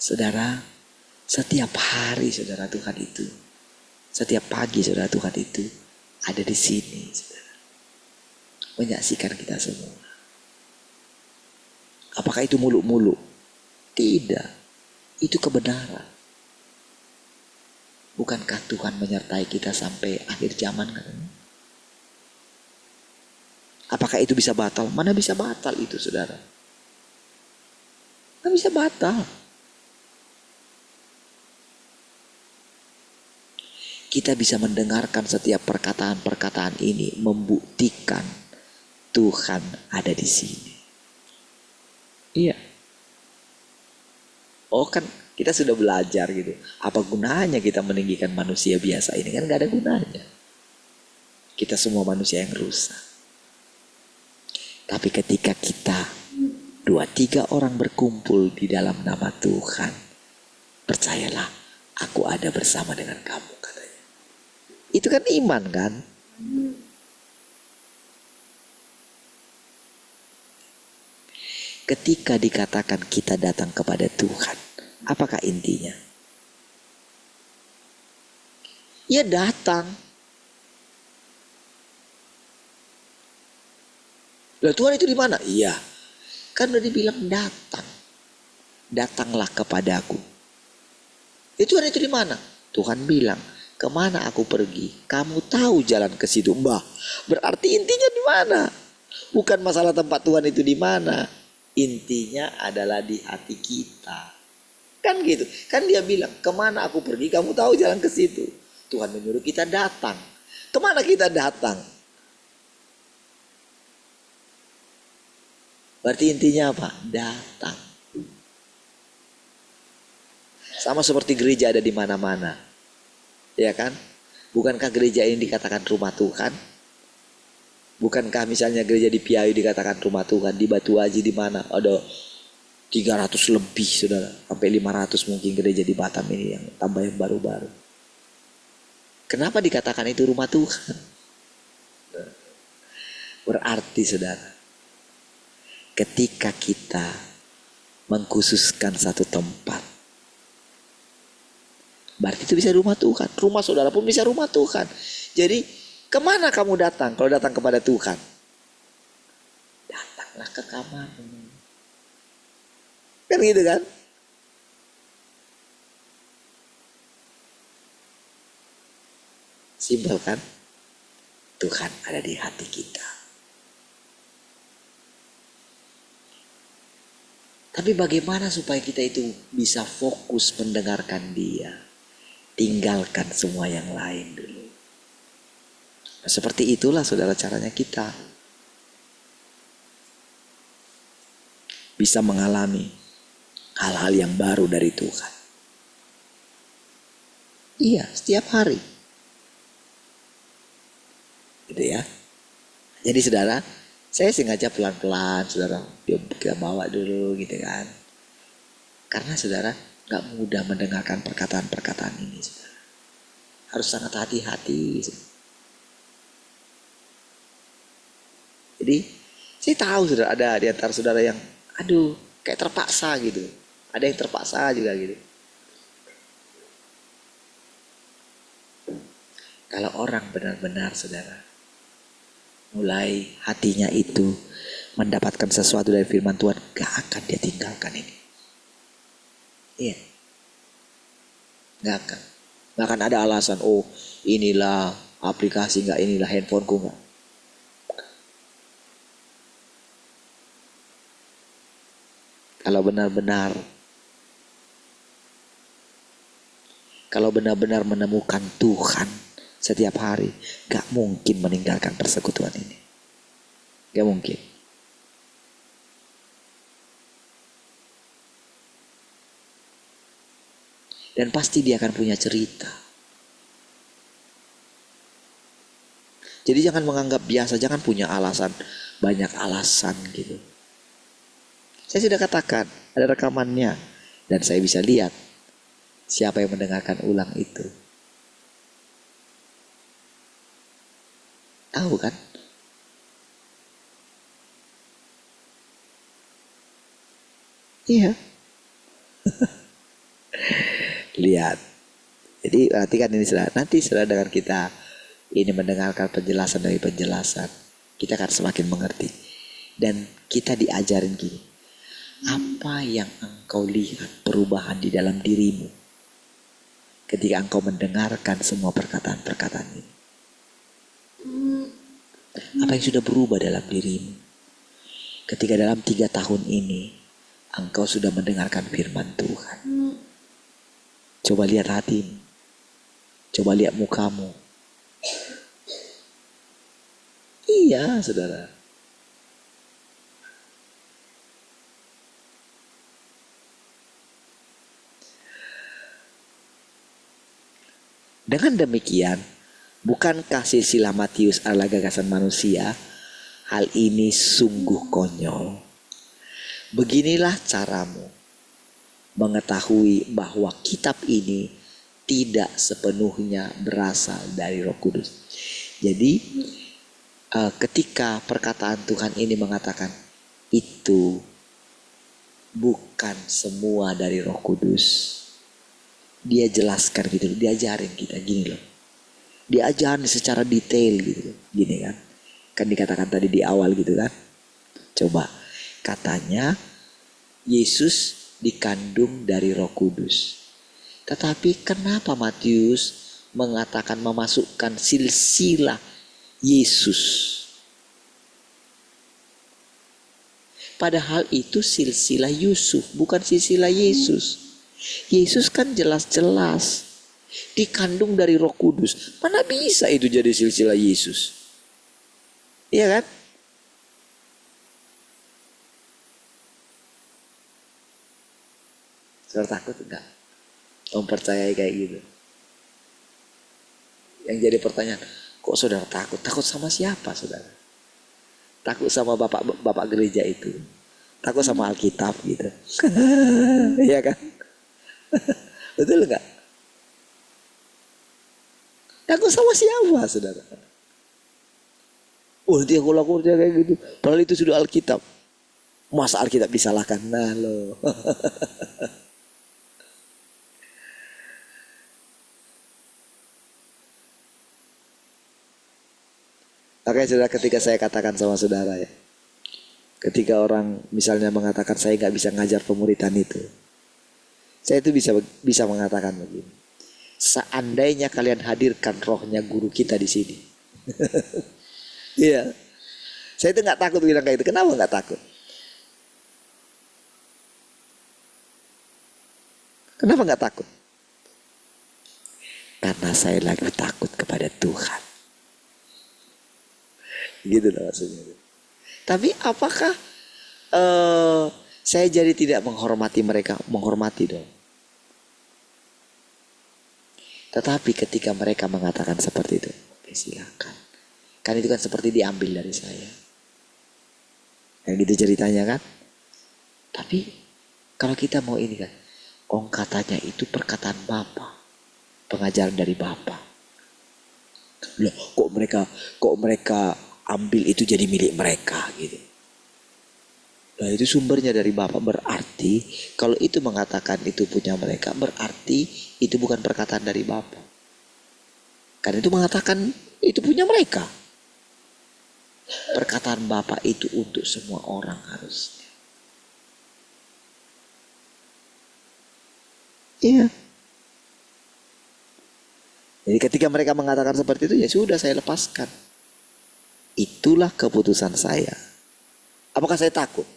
Saudara, setiap hari saudara Tuhan itu, setiap pagi saudara Tuhan itu ada di sini, saudara, menyaksikan kita semua. Apakah itu muluk-muluk? Tidak, itu kebenaran. Bukankah Tuhan menyertai kita sampai akhir zaman katanya? Apakah itu bisa batal? Mana bisa batal itu saudara? Nggak bisa batal. Kita bisa mendengarkan setiap perkataan-perkataan ini membuktikan Tuhan ada di sini. Iya. Oh kan kita sudah belajar gitu. Apa gunanya kita meninggikan manusia biasa ini? Kan gak ada gunanya. Kita semua manusia yang rusak. Tapi ketika kita 2-3 orang berkumpul di dalam nama Tuhan, percayalah, aku ada bersama dengan kamu katanya. Itu kan iman kan? Ketika dikatakan kita datang kepada Tuhan, apakah intinya? Ya datang. Lah Tuhan itu di mana? Iya. Kan udah dibilang datang. Datanglah kepadaku. Tuhan itu di mana? Tuhan bilang, kemana aku pergi? Kamu tahu jalan ke situ. Mbah, berarti intinya di mana? Bukan masalah tempat Tuhan itu di mana. Intinya adalah di hati kita. Kan gitu. Kan dia bilang, kemana aku pergi? Kamu tahu jalan ke situ. Tuhan menyuruh kita datang. Kemana kita datang? Berarti intinya apa? Datang. Sama seperti gereja ada di mana-mana. Ya kan? Bukankah gereja ini dikatakan rumah Tuhan? Bukankah misalnya gereja di Piayu dikatakan rumah Tuhan? Di Batu Aji di mana? Ada 300 lebih saudara. Sampai 500 mungkin gereja di Batam ini yang tambah yang baru-baru. Kenapa dikatakan itu rumah Tuhan? Berarti saudara, ketika kita mengkhususkan satu tempat, berarti itu bisa rumah Tuhan. Rumah saudara pun bisa rumah Tuhan. Jadi kemana kamu datang kalau datang kepada Tuhan? Datanglah ke kamarmu. Kan gitu kan? Simpel kan? Tuhan ada di hati kita. Tapi bagaimana supaya kita itu bisa fokus mendengarkan Dia? Tinggalkan semua yang lain dulu. Nah, seperti itulah saudara caranya kita bisa mengalami hal-hal yang baru dari Tuhan. Iya, setiap hari. Gitu ya. Jadi saudara, saya sengaja pelan-pelan saudara, kita bawa dulu gitu kan. Karena saudara gak mudah mendengarkan perkataan-perkataan ini saudara. Harus sangat hati-hati. Jadi saya tahu saudara, ada di antara saudara yang aduh kayak terpaksa gitu. Ada yang terpaksa juga gitu. Kalau orang benar-benar saudara mulai hatinya itu mendapatkan sesuatu dari firman Tuhan, gak akan dia tinggalkan ini. Iya. Gak akan. Gak akan ada alasan, oh inilah aplikasi gak, inilah handphoneku gak. Kalau benar-benar menemukan Tuhan setiap hari, gak mungkin meninggalkan persekutuan ini. Gak mungkin. Dan pasti dia akan punya cerita. Jadi jangan menganggap biasa, jangan punya alasan, banyak alasan gitu. Saya sudah katakan, ada rekamannya. Dan saya bisa lihat siapa yang mendengarkan ulang itu. Tahu kan? Iya. Lihat. Jadi perhatikan ini saudara. Nanti saudara dengan kita ini mendengarkan penjelasan dari penjelasan, kita akan semakin mengerti. Dan kita diajarin gini, apa yang engkau lihat perubahan di dalam dirimu ketika engkau mendengarkan semua perkataan-perkataan ini? Apa yang sudah berubah dalam dirimu ketika dalam 3 tahun ini engkau sudah mendengarkan firman Tuhan? Coba lihat hatimu, coba lihat mukamu. Iya saudara. Dengan demikian, bukankah silsilah Matius adalah gagasan manusia? Hal ini sungguh konyol. Beginilah caramu mengetahui bahwa kitab ini tidak sepenuhnya berasal dari Roh Kudus. Jadi ketika perkataan Tuhan ini mengatakan itu bukan semua dari Roh Kudus, dia jelaskan gitu, diajarin kita gini loh. Diajarin secara detail gitu, gini kan. Kan dikatakan tadi di awal gitu kan. Coba, katanya Yesus dikandung dari Roh Kudus. Tetapi kenapa Matius mengatakan memasukkan silsilah Yesus? Padahal itu silsilah Yusuf, bukan silsilah Yesus. Yesus kan jelas-jelas dikandung dari Roh Kudus. Mana bisa itu jadi silsilah Yesus? Iya kan? Saudara takut enggak mempercayai kayak gitu? Yang jadi pertanyaan, kok saudara takut? Takut sama siapa saudara? Takut sama bapak gereja itu? Takut sama Alkitab gitu? Iya kan? Betul enggak? Takut sama siapa saudara? Oh nanti aku lakukan kayak gitu. Padahal itu sudah Alkitab. Masa Alkitab disalahkan? Nah loh. Makanya saudara, ketika saya katakan sama saudara ya, ketika orang misalnya mengatakan saya nggak bisa ngajar pemuritan itu, saya itu bisa mengatakan begini. Seandainya kalian hadirkan rohnya guru kita di sini, iya, saya itu nggak takut bilang kayak itu. Kenapa nggak takut? Kenapa nggak takut? Karena saya lagi takut kepada Tuhan. Gitu loh maksudnya. Tapi apakah saya jadi tidak menghormati mereka? Menghormati dong. Tetapi ketika mereka mengatakan seperti itu, oke silakan. Kan itu kan seperti diambil dari saya. Yang gitu ceritanya kan. Tapi kalau kita mau ini kan, katanya itu perkataan Bapa, pengajaran dari Bapa. Loh, kok mereka ambil itu jadi milik mereka gitu. Nah itu sumbernya dari Bapa, berarti kalau itu mengatakan itu punya mereka, berarti itu bukan perkataan dari Bapa. Karena itu mengatakan itu punya mereka. Perkataan Bapa itu untuk semua orang harusnya. Iya. Jadi ketika mereka mengatakan seperti itu, ya sudah saya lepaskan. Itulah keputusan saya. Apakah saya takut?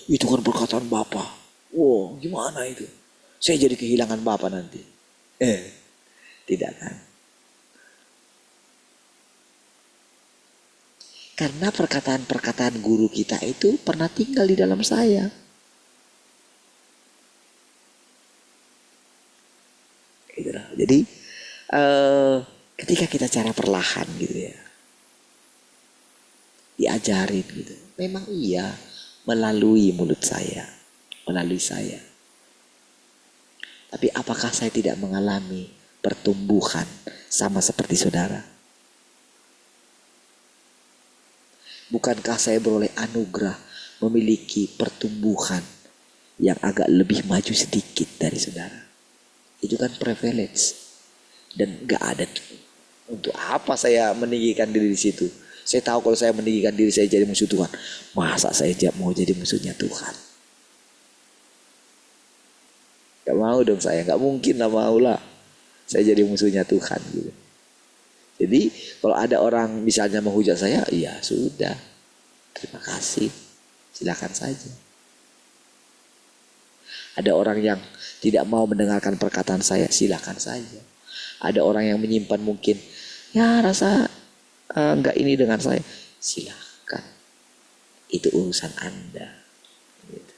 Itu kan perkataan Bapa. Wow, gimana itu? Saya jadi kehilangan Bapa nanti. Tidak kan? Karena perkataan-perkataan guru kita itu pernah tinggal di dalam saya. Gitu loh. Jadi ketika kita cara perlahan gitu ya, diajarin gitu, memang iya melalui mulut saya, melalui saya. Tapi apakah saya tidak mengalami pertumbuhan sama seperti saudara? Bukankah saya beroleh anugerah memiliki pertumbuhan yang agak lebih maju sedikit dari saudara? Itu kan privilege. Dan gak ada, untuk apa saya meninggikan diri di situ? Saya tahu kalau saya meninggikan diri saya jadi musuh Tuhan. Masa saya mau jadi musuhnya Tuhan? Gak mau dong saya, gak mungkin lah mau lah saya jadi musuhnya Tuhan gitu. Jadi kalau ada orang misalnya menghujat saya, ya sudah, terima kasih, silakan saja. Ada orang yang tidak mau mendengarkan perkataan saya, silakan saja. Ada orang yang menyimpan mungkin, ya rasa enggak ini dengan saya, silakan. Itu urusan Anda. Gitu.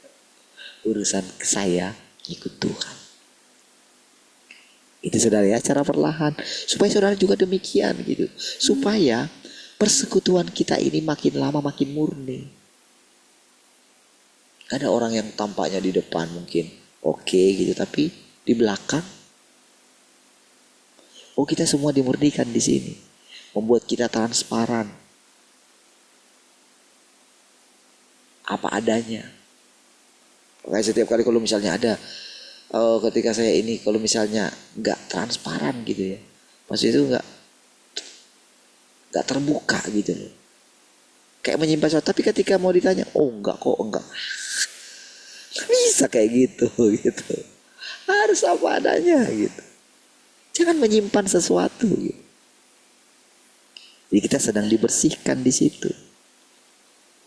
Urusan saya ikut Tuhan. Itu saudara ya, cara perlahan. Supaya saudara juga demikian gitu. Supaya persekutuan kita ini makin lama makin murni. Ada orang yang tampaknya di depan mungkin oke gitu, tapi di belakang, oh kita semua dimurnikan di sini, membuat kita transparan, apa adanya. Makanya setiap kali kalau misalnya ada, ketika saya ini kalau misalnya nggak transparan gitu ya, maksud itu nggak terbuka gitu loh, kayak menyimpan sesuatu, tapi ketika mau ditanya, oh enggak kok, enggak. Bisa kayak gitu gitu. Harus apa adanya gitu. Jangan menyimpan sesuatu gitu. Jadi kita sedang dibersihkan di situ.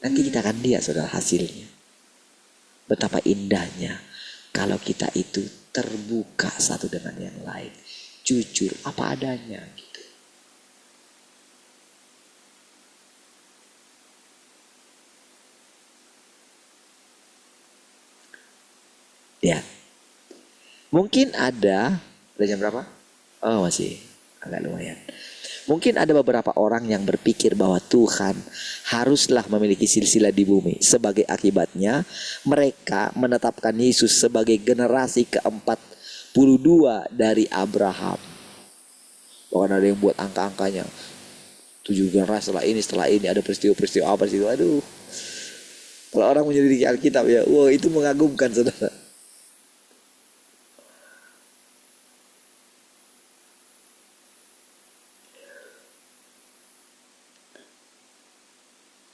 Nanti kita akan lihat saudara hasilnya. Betapa indahnya kalau kita itu terbuka satu dengan yang lain. Jujur apa adanya gitu. Ya. Mungkin ada jam berapa? Oh masih agak lumayan. Mungkin ada beberapa orang yang berpikir bahwa Tuhan haruslah memiliki silsilah di bumi. Sebagai akibatnya mereka menetapkan Yesus sebagai generasi ke-42 dari Abraham. Bahkan ada yang buat angka-angkanya. 7 generasi setelah ini ada peristiwa-peristiwa apa sih itu. Aduh. Kalau orang menyelidiki Alkitab ya, wow itu mengagumkan saudara.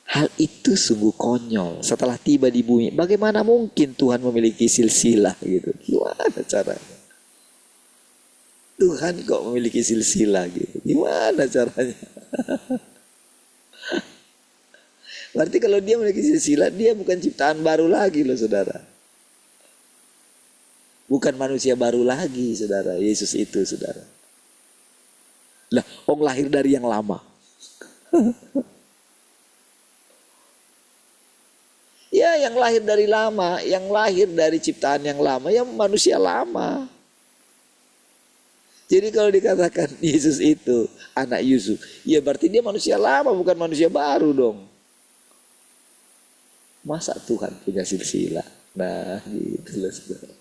Hal itu sungguh konyol. Setelah tiba di bumi, bagaimana mungkin Tuhan memiliki silsilah gitu? Gimana caranya? Tuhan kok memiliki silsilah gitu? Gimana caranya? Berarti kalau dia memiliki silsilah, dia bukan ciptaan baru lagi loh saudara. Bukan manusia baru lagi saudara. Yesus itu saudara. Lah, orang lahir dari yang lama. Ya yang lahir dari lama, yang lahir dari ciptaan yang lama, yang manusia lama. Jadi kalau dikatakan Yesus itu anak Yusuf, ya berarti dia manusia lama, bukan manusia baru dong. Masa Tuhan punya silsilah? Nah gitu loh saudara.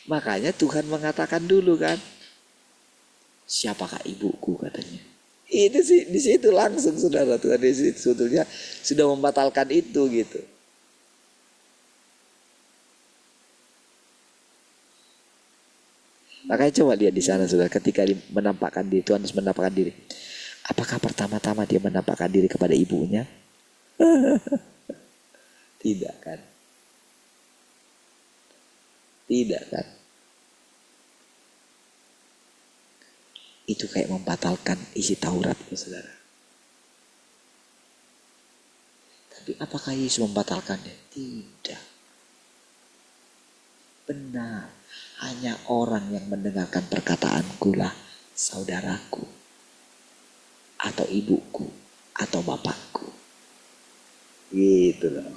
Makanya Tuhan mengatakan dulu kan, siapakah ibuku katanya. Itu sih di situ langsung saudara, Tuhan Yesus sebetulnya sudah membatalkan itu gitu. Makanya coba lihat di sana saudara, ketika menampakkan diri, Tuhan harus menampakkan diri. Apakah pertama-tama dia menampakkan diri kepada ibunya? Tidak kan? Tidak kan? Itu kayak membatalkan isi Taurat saudara. Tapi apakah Yesus membatalkannya? Tidak. Benar. Hanya orang yang mendengarkan perkataanku lah saudaraku, atau ibuku, atau bapakku. Gitu loh.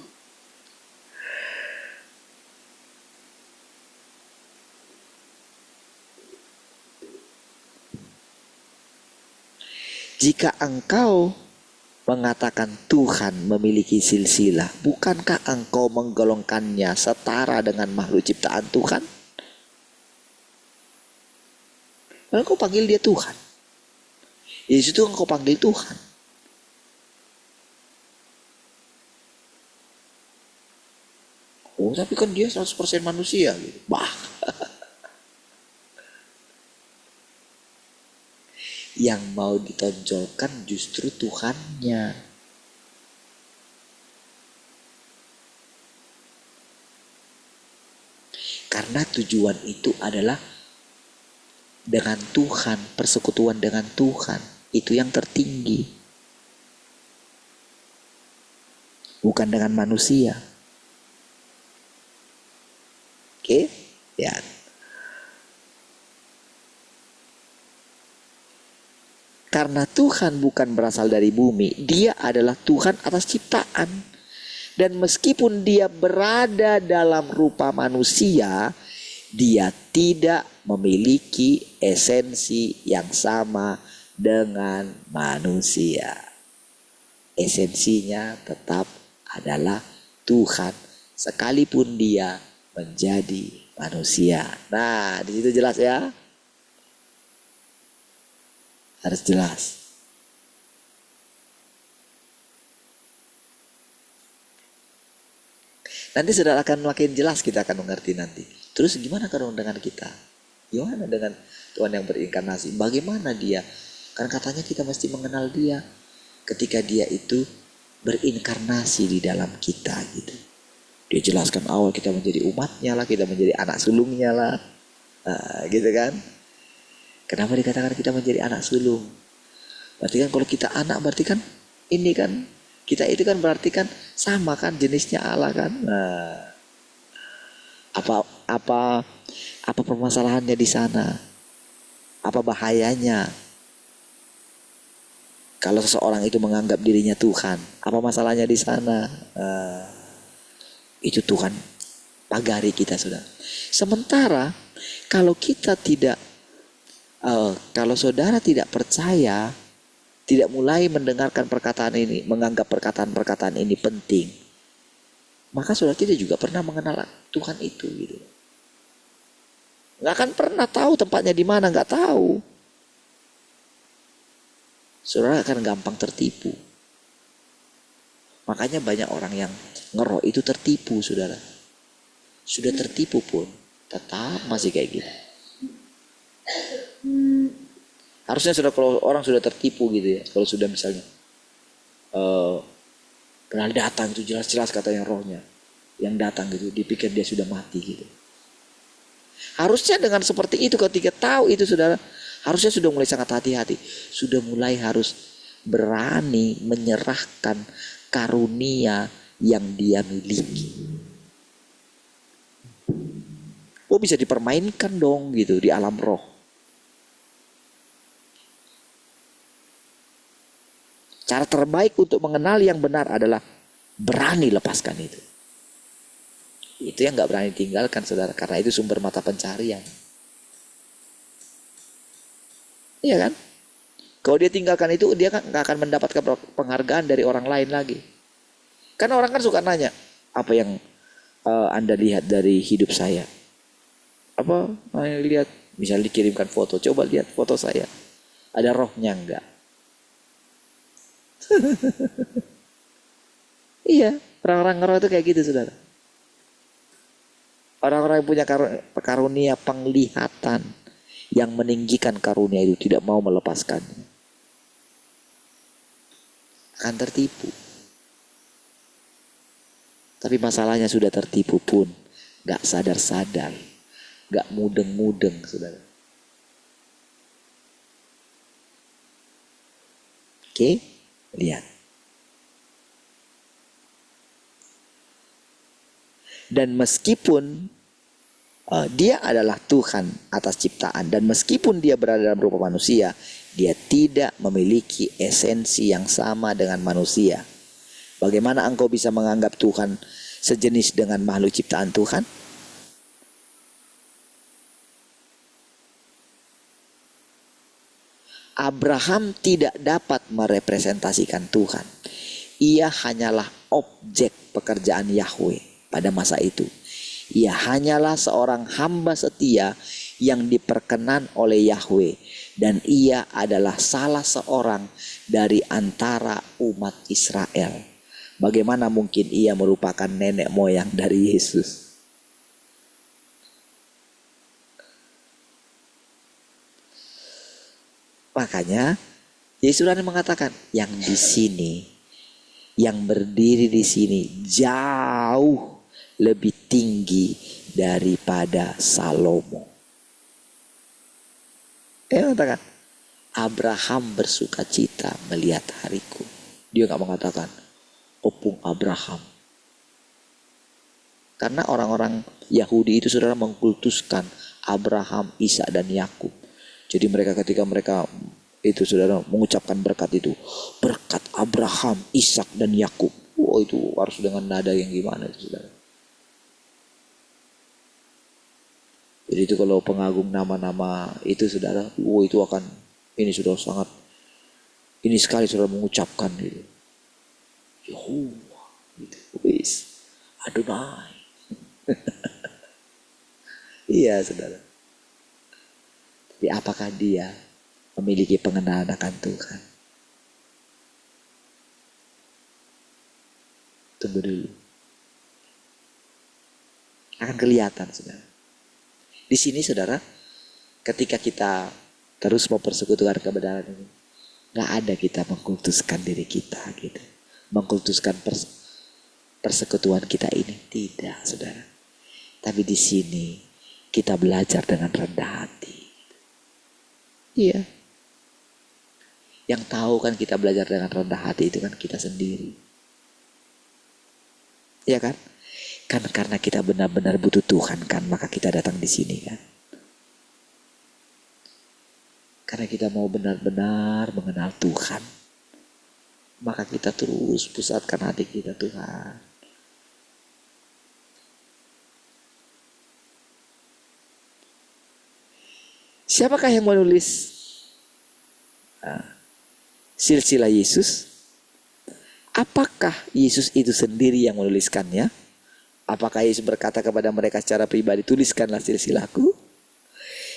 Jika engkau mengatakan Tuhan memiliki silsilah, bukankah engkau menggolongkannya setara dengan makhluk ciptaan Tuhan? Lalu engkau panggil dia Tuhan. Ya situ engkau panggil Tuhan. Oh tapi kan dia 100% manusia gitu. Bah. Yang mau ditonjolkan justru Tuhannya. Karena tujuan itu adalah dengan Tuhan, persekutuan dengan Tuhan. Itu yang tertinggi. Bukan dengan manusia. Oke? Ya. Karena Tuhan bukan berasal dari bumi, dia adalah Tuhan atas ciptaan. Dan meskipun dia berada dalam rupa manusia, dia tidak memiliki esensi yang sama dengan manusia. Esensinya tetap adalah Tuhan, sekalipun dia menjadi manusia. Nah, di situ jelas ya. Harus jelas. Nanti saudara akan makin jelas, kita akan mengerti nanti. Terus gimana kalau dengan kita? Gimana dengan Tuhan yang berinkarnasi? Bagaimana dia? Kan katanya kita mesti mengenal dia ketika dia itu berinkarnasi di dalam kita gitu. Dia jelaskan awal kita menjadi umatnya lah, kita menjadi anak sulungnya lah. Gitu kan. Kenapa dikatakan kita menjadi anak sulung? Berarti kan kalau kita anak berarti kan ini kan kita itu kan berarti kan sama kan jenisnya Allah kan. Nah, apa permasalahannya di sana? Apa bahayanya? Kalau seseorang itu menganggap dirinya Tuhan, apa masalahnya di sana? Itu Tuhan pagari kita sudah. Sementara kalau kita tidak kalau saudara tidak percaya, tidak mulai mendengarkan perkataan ini, menganggap perkataan-perkataan ini penting, maka saudara tidak juga pernah mengenal Tuhan itu gitu. Nggak akan pernah tahu tempatnya di mana, nggak tahu. Saudara akan gampang tertipu. Makanya banyak orang yang ngeroh itu tertipu, saudara. Sudah tertipu pun tetap masih kayak gitu. Harusnya sudah kalau orang sudah tertipu gitu ya, kalau sudah misalnya pernah datang itu jelas-jelas katanya rohnya yang datang gitu, dipikir dia sudah mati gitu. Harusnya dengan seperti itu ketika tahu itu saudara, harusnya sudah mulai sangat hati-hati, sudah mulai harus berani menyerahkan karunia yang dia miliki. Oh bisa dipermainkan dong gitu di alam roh. Cara terbaik untuk mengenal yang benar adalah berani lepaskan itu. Itu yang gak berani tinggalkan saudara, karena itu sumber mata pencarian. Iya kan? Kalau dia tinggalkan itu, dia kan gak akan mendapatkan penghargaan dari orang lain lagi. Karena orang kan suka nanya, apa yang Anda lihat dari hidup saya? Apa yang lihat? Misal dikirimkan foto, coba lihat foto saya. Ada rohnya enggak? Iya, orang-orang ngeroh itu kayak gitu saudara. Orang-orang yang punya karunia penglihatan, yang meninggikan karunia itu tidak mau melepaskannya, akan tertipu. Tapi masalahnya sudah tertipu pun gak sadar-sadar, gak mudeng-mudeng saudara. Oke, lihat. Dan meskipun dia adalah Tuhan atas ciptaan, dan meskipun dia berada dalam rupa manusia, dia tidak memiliki esensi yang sama dengan manusia. Bagaimana engkau bisa menganggap Tuhan sejenis dengan makhluk ciptaan Tuhan? Abraham tidak dapat merepresentasikan Tuhan. Ia hanyalah objek pekerjaan Yahweh pada masa itu. Ia hanyalah seorang hamba setia yang diperkenan oleh Yahweh, dan ia adalah salah seorang dari antara umat Israel. Bagaimana mungkin ia merupakan nenek moyang dari Yesus? Makanya Yesus mengatakan, yang di sini, yang berdiri di sini jauh lebih tinggi daripada Salomo. Dia mengatakan, Abraham bersuka cita melihat hariku. Dia nggak mengatakan opung Abraham. Karena orang-orang Yahudi itu saudara mengkultuskan Abraham, Ishak dan Yakub. Jadi mereka ketika mereka itu saudara mengucapkan berkat itu, berkat Abraham, Ishak dan Yakub. Oh, itu harus dengan nada yang gimana itu saudara. Jadi itu kalau pengagung nama-nama itu saudara, itu akan ini sudah sangat ini sekali saudara mengucapkan gitu. Yehovah gitu. Wis Adonai. Iya saudara. Tapi apakah dia memiliki pengenalan akan Tuhan? Tunggu dulu. Akan kelihatan saudara. Di sini saudara, ketika kita terus mempersekutukan kebenaran ini, nggak ada kita mengkultuskan diri kita gitu, mengkultuskan persekutuan kita ini, tidak saudara. Tapi di sini kita belajar dengan rendah hati. Iya. Yang tahu kan kita belajar dengan rendah hati itu kan kita sendiri. Iya kan? Kan karena kita benar-benar butuh Tuhan kan, maka kita datang di sini kan. Karena kita mau benar-benar mengenal Tuhan, maka kita terus pusatkan hati kita Tuhan. Siapakah yang menulis silsilah Yesus? Apakah Yesus itu sendiri yang menuliskannya? Apakah Yesus berkata kepada mereka secara pribadi, tuliskanlah silsilahku?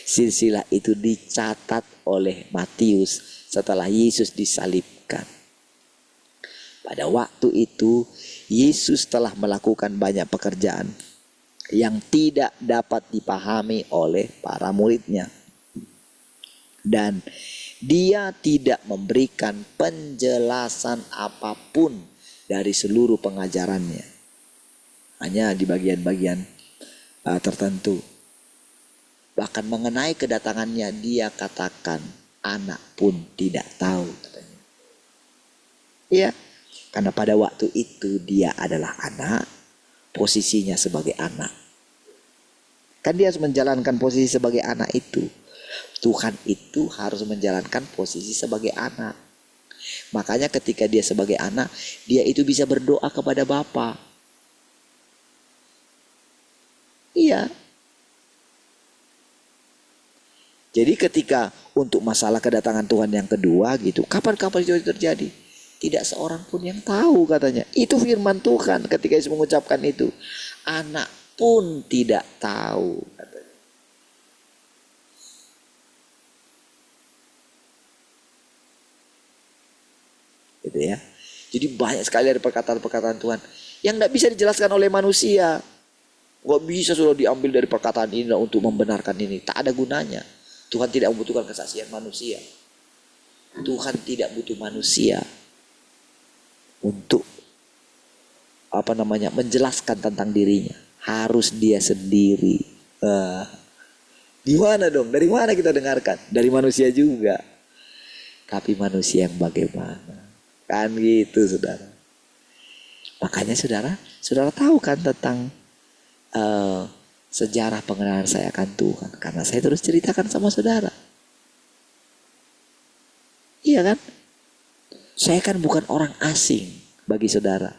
Silsilah itu dicatat oleh Matius setelah Yesus disalibkan. Pada waktu itu Yesus telah melakukan banyak pekerjaan yang tidak dapat dipahami oleh para muridnya. Dan dia tidak memberikan penjelasan apapun dari seluruh pengajarannya. Hanya di bagian-bagian tertentu. Bahkan mengenai kedatangannya dia katakan, anak pun tidak tahu katanya. Iya, karena pada waktu itu dia adalah anak, posisinya sebagai anak. Kan dia harus menjalankan posisi sebagai anak itu. Tuhan itu harus menjalankan posisi sebagai anak. Makanya ketika dia sebagai anak, dia itu bisa berdoa kepada Bapa. Iya. Jadi ketika untuk masalah kedatangan Tuhan yang kedua gitu, kapan-kapan itu terjadi? Tidak seorang pun yang tahu katanya. Itu firman Tuhan ketika Yesus mengucapkan itu. Anak pun tidak tahu katanya. Gitu ya. Jadi banyak sekali dari perkataan-perkataan Tuhan yang tidak bisa dijelaskan oleh manusia. Gak bisa sudah diambil dari perkataan ini untuk membenarkan ini. Tak ada gunanya. Tuhan tidak membutuhkan kesaksian manusia. Tuhan tidak butuh manusia untuk menjelaskan tentang dirinya. Harus dia sendiri. Gimana dong? Dari mana kita dengarkan? Dari manusia juga. Tapi manusia yang bagaimana? Kan gitu saudara. Makanya saudara tahu kan tentang sejarah pengenalan saya akan Tuhan. Karena saya terus ceritakan sama saudara. Iya kan? Saya kan bukan orang asing bagi saudara.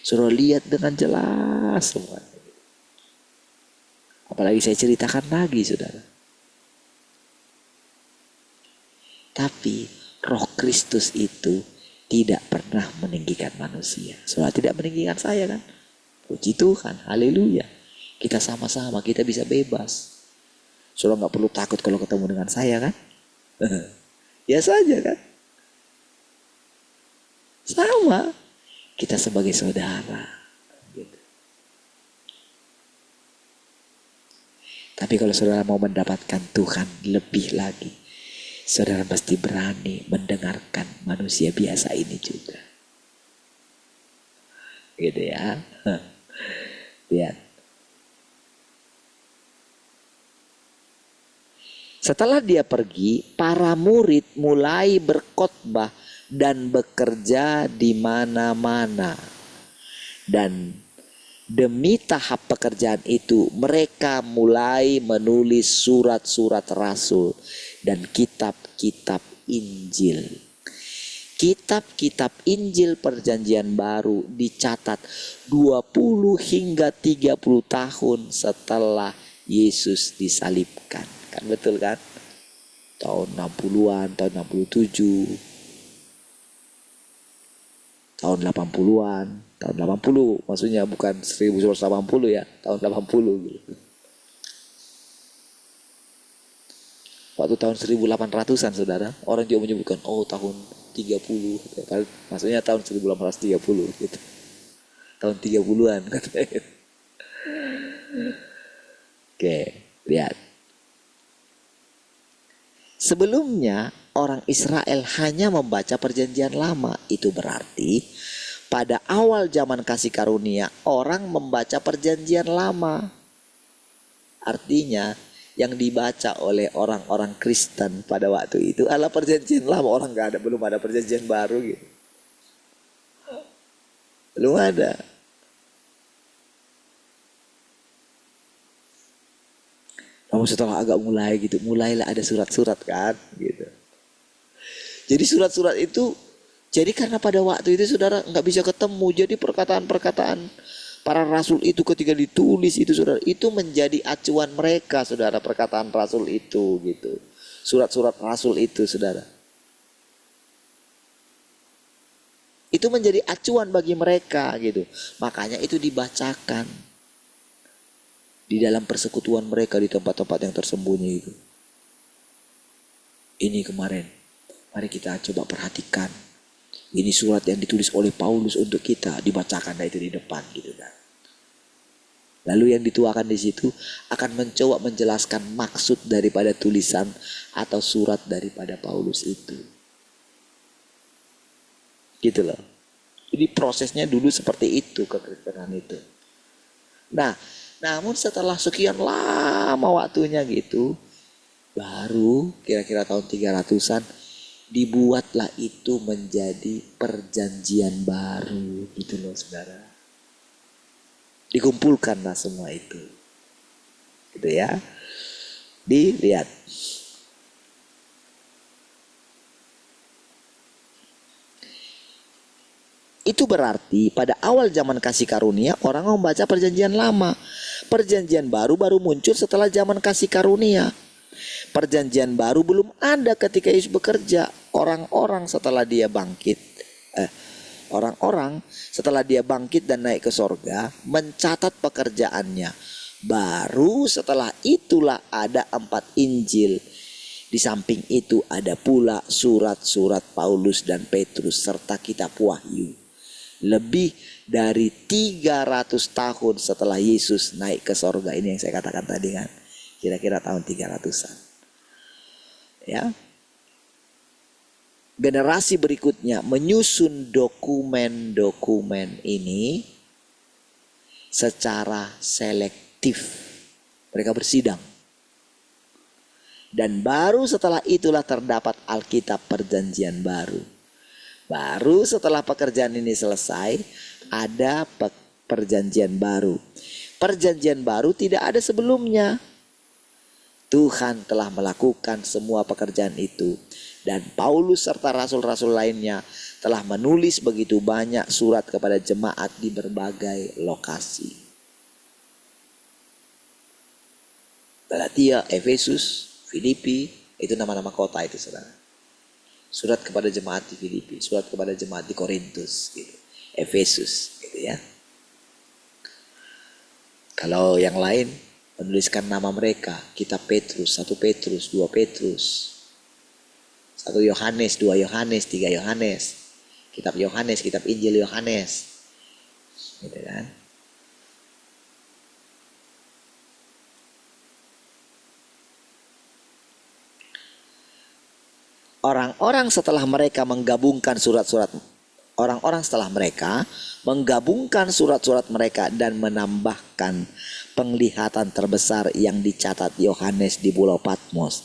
Saudara lihat dengan jelas semua. Apalagi saya ceritakan lagi saudara. Tapi Roh Kristus itu tidak pernah meninggikan manusia. Saudara tidak meninggikan saya kan? Puji Tuhan, haleluya. Kita sama-sama, kita bisa bebas. Saudara nggak perlu takut kalau ketemu dengan saya kan? Ya saja kan? Sama. Kita sebagai saudara. Gitu. Tapi kalau saudara mau mendapatkan Tuhan lebih lagi, saudara pasti berani mendengarkan manusia biasa ini juga. Gitu ya. Lihat. Setelah dia pergi, para murid mulai berkhotbah dan bekerja di mana-mana. Dan demi tahap pekerjaan itu, mereka mulai menulis surat-surat rasul dan kitab-kitab Injil. Kitab-kitab Injil Perjanjian Baru dicatat 20 hingga 30 tahun setelah Yesus disalibkan. Kan betul kan? Tahun 60-an, tahun 67, tahun 80-an, tahun 80 maksudnya bukan 1980 ya, tahun 80 gitu. Waktu tahun 1800-an saudara, orang juga menyebutkan tahun 30, maksudnya tahun 1830 gitu. Tahun 30-an katanya. Oke, lihat. Sebelumnya orang Israel hanya membaca perjanjian lama. Itu berarti pada awal zaman kasih karunia orang membaca perjanjian lama. Artinya yang dibaca oleh orang-orang Kristen pada waktu itu adalah perjanjian lama. Orang belum ada perjanjian baru gitu. Belum ada. Namun setelah agak mulailah ada surat-surat kan gitu. Jadi surat-surat itu, jadi karena pada waktu itu saudara nggak bisa ketemu, jadi perkataan-perkataan para rasul itu ketika ditulis itu saudara, itu menjadi acuan mereka saudara, perkataan rasul itu gitu. Surat-surat rasul itu saudara. Itu menjadi acuan bagi mereka gitu. Makanya itu dibacakan di dalam persekutuan mereka di tempat-tempat yang tersembunyi itu. Ini kemarin, mari kita coba perhatikan. Ini surat yang ditulis oleh Paulus untuk kita, dibacakan itu di depan gitu kan. Lalu yang dituakan di situ akan mencoba menjelaskan maksud daripada tulisan atau surat daripada Paulus itu. Gitu loh. Jadi prosesnya dulu seperti itu kekristenan itu. Nah, namun setelah sekian lama waktunya gitu, baru kira-kira tahun 300-an dibuatlah itu menjadi perjanjian baru gitu loh saudara. Dikumpulkanlah semua itu. Gitu ya. Dilihat. Itu berarti pada awal zaman kasih karunia orang membaca perjanjian lama. Perjanjian baru muncul setelah zaman kasih karunia. Perjanjian baru belum ada ketika Yesus bekerja. Orang-orang setelah dia bangkit dan naik ke sorga mencatat pekerjaannya. Baru setelah itulah ada 4 Injil. Di samping itu ada pula surat-surat Paulus dan Petrus serta kitab Wahyu. Lebih dari 300 tahun setelah Yesus naik ke sorga. Ini yang saya katakan tadi kan. Kira-kira tahun 300-an. Ya. Generasi berikutnya menyusun dokumen-dokumen ini secara selektif. Mereka bersidang. Dan baru setelah itulah terdapat Alkitab Perjanjian Baru. Baru setelah pekerjaan ini selesai, ada perjanjian baru. Perjanjian baru tidak ada sebelumnya. Tuhan telah melakukan semua pekerjaan itu. Dan Paulus serta rasul-rasul lainnya telah menulis begitu banyak surat kepada jemaat di berbagai lokasi. Galatia, Efesus, Filipi, itu nama-nama kota itu saudara. Surat kepada jemaat di Filipi, surat kepada jemaat di Korintus gitu. Efesus gitu ya. Kalau yang lain menuliskan nama mereka, kitab Petrus, 1 Petrus, 2 Petrus, 1 Yohanes, 2 Yohanes, 3 Yohanes, kitab Yohanes, kitab Injil Yohanes. Gitu kan? Orang-orang setelah mereka menggabungkan surat-surat mereka dan menambahkan penglihatan terbesar yang dicatat Yohanes di Pulau Patmos,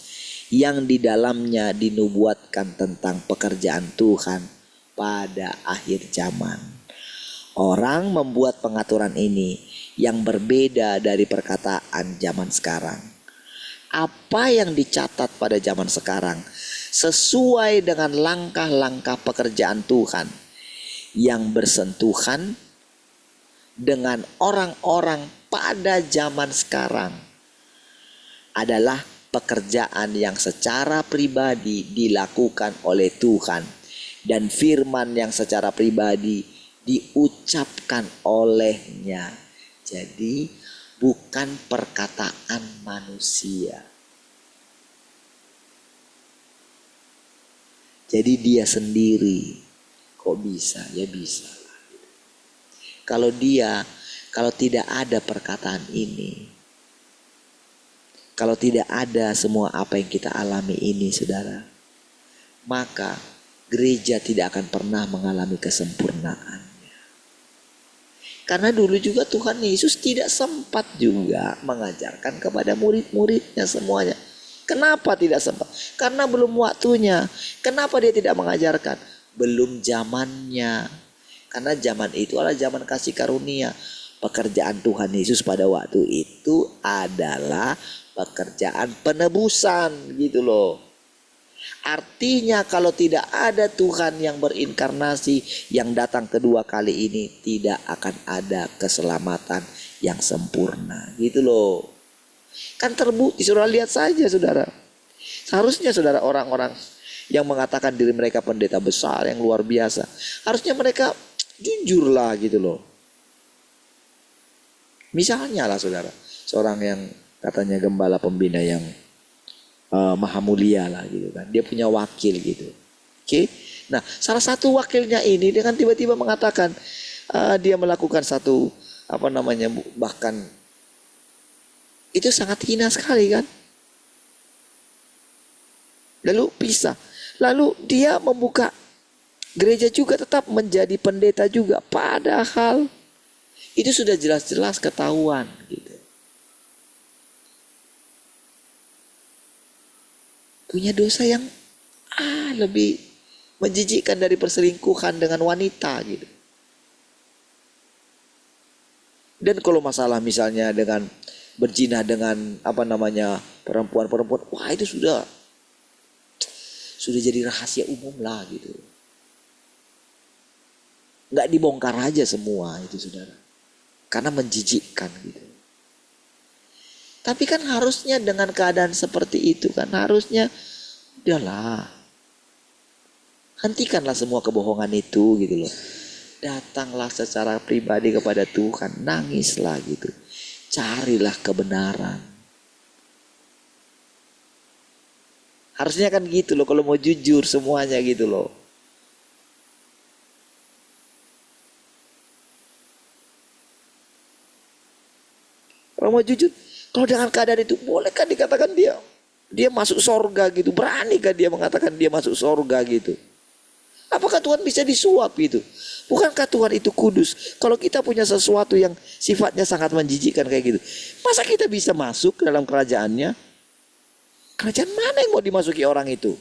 yang di dalamnya dinubuatkan tentang pekerjaan Tuhan pada akhir zaman. Orang membuat pengaturan ini yang berbeda dari perkataan zaman sekarang. Apa yang dicatat pada zaman sekarang sesuai dengan langkah-langkah pekerjaan Tuhan yang bersentuhan dengan orang-orang pada zaman sekarang adalah pekerjaan yang secara pribadi dilakukan oleh Tuhan dan firman yang secara pribadi diucapkan olehnya. Jadi bukan perkataan manusia. Jadi dia sendiri. Kok bisa? Ya bisa. Kalau tidak ada perkataan ini, kalau tidak ada semua apa yang kita alami ini, saudara, maka gereja tidak akan pernah mengalami kesempurnaannya. Karena dulu juga Tuhan Yesus tidak sempat juga mengajarkan kepada murid-muridnya semuanya. Kenapa tidak sempat? Karena belum waktunya. Kenapa dia tidak mengajarkan? Belum zamannya. Karena zaman itu adalah zaman kasih karunia. Pekerjaan Tuhan Yesus pada waktu itu adalah pekerjaan penebusan gitu loh. Artinya kalau tidak ada Tuhan yang berinkarnasi, yang datang kedua kali ini, tidak akan ada keselamatan yang sempurna gitu loh. Kan terbukti, saudara lihat saja saudara. Seharusnya saudara orang-orang yang mengatakan diri mereka pendeta besar yang luar biasa, harusnya mereka jujurlah gitu loh. Misalnya lah saudara, seorang yang katanya gembala pembina yang maha mulia lah gitu kan, dia punya wakil gitu. Oke. Nah salah satu wakilnya ini dengan tiba-tiba mengatakan dia melakukan satu bahkan itu sangat hina sekali kan. Lalu pisah. Lalu dia membuka gereja juga, tetap menjadi pendeta juga. Padahal itu sudah jelas-jelas ketahuan gitu. Punya dosa yang lebih menjijikkan dari perselingkuhan dengan wanita gitu. Dan kalau masalah misalnya dengan berzina dengan perempuan-perempuan, wah itu sudah jadi rahasia umum lah gitu. Nggak dibongkar aja semua itu saudara, karena menjijikkan gitu. Tapi kan harusnya dengan keadaan seperti itu kan harusnya udahlah, hentikanlah semua kebohongan itu gitu loh. Datanglah secara pribadi kepada Tuhan, nangislah gitu. Carilah kebenaran. Harusnya kan gitu loh kalau mau jujur semuanya gitu loh. Kalau mau jujur, kalau dengan keadaan itu bolehkah dikatakan dia masuk sorga gitu? Beranikah dia mengatakan dia masuk sorga gitu? Apakah Tuhan bisa disuap gitu? Bukankah Tuhan itu kudus? Kalau kita punya sesuatu yang sifatnya sangat menjijikkan kayak gitu, masa kita bisa masuk ke dalam kerajaannya? Kerajaan mana yang mau dimasuki orang itu?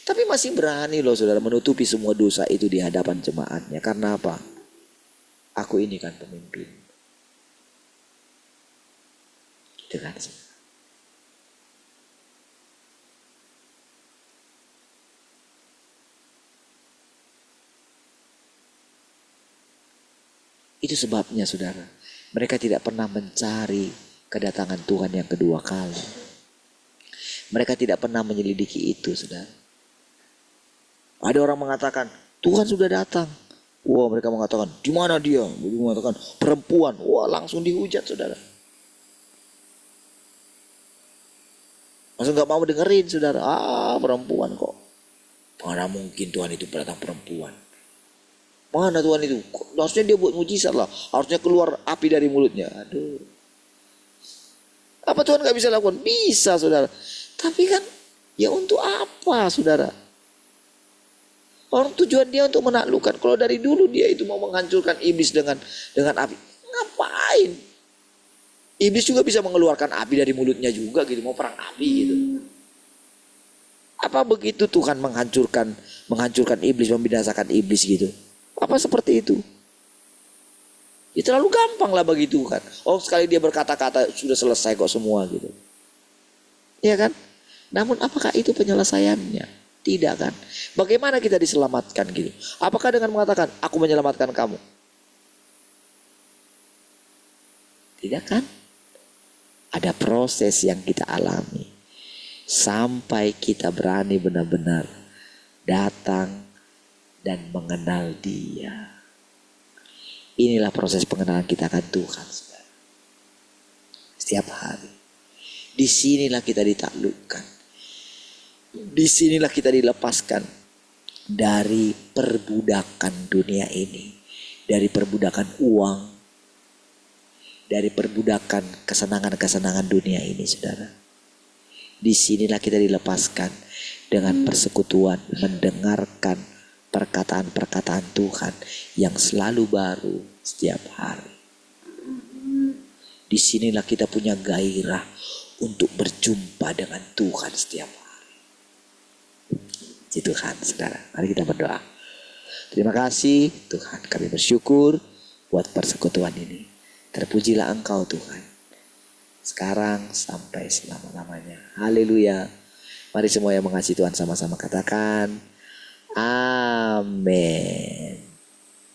Tapi masih berani loh saudara menutupi semua dosa itu di hadapan jemaatnya. Karena apa? Aku ini kan pemimpin. Gitu kan sih. Itu sebabnya saudara, mereka tidak pernah mencari kedatangan Tuhan yang kedua kali. Mereka tidak pernah menyelidiki itu, saudara. Ada orang mengatakan, Tuhan sudah datang. Wah, mereka mengatakan, di mana dia? Mereka mengatakan, perempuan. Wah, langsung dihujat, saudara. Langsung gak mau dengerin, saudara. Perempuan kok. Mana mungkin Tuhan itu datang perempuan. Mana Tuhan itu? Harusnya dia buat mujizat lah. Harusnya keluar api dari mulutnya. Aduh. Apa Tuhan gak bisa lakukan? Bisa, saudara. Tapi kan, ya untuk apa, saudara? Orang tujuan dia untuk menaklukkan. Kalau dari dulu dia itu mau menghancurkan iblis dengan api. Ngapain? Iblis juga bisa mengeluarkan api dari mulutnya juga gitu. Mau perang api gitu. Apa begitu Tuhan menghancurkan iblis, membinasakan iblis gitu? Apa seperti itu? Ya terlalu gampang lah bagi Tuhan. Oh, sekali dia berkata-kata sudah selesai kok semua gitu. Iya kan? Namun apakah itu penyelesaiannya? Tidak kan? Bagaimana kita diselamatkan gitu? Apakah dengan mengatakan aku menyelamatkan kamu? Tidak kan? Ada proses yang kita alami sampai kita berani benar-benar datang dan mengenal Dia. Inilah proses pengenalan kita akan Tuhan, saudara. Setiap hari. Disinilah kita ditaklukkan. Disinilah kita dilepaskan dari perbudakan dunia ini, dari perbudakan uang, dari perbudakan kesenangan-kesenangan dunia ini, saudara. Disinilah kita dilepaskan dengan persekutuan, mendengarkan perkataan-perkataan Tuhan yang selalu baru setiap hari. Disinilah kita punya gairah untuk berjumpa dengan Tuhan setiap hari. Tuhan, saudara, mari kita berdoa. Terima kasih Tuhan, kami bersyukur buat persekutuan ini. Terpujilah Engkau Tuhan, sekarang sampai selama-lamanya. Haleluya. Mari semua yang mengasihi Tuhan sama-sama katakan amin.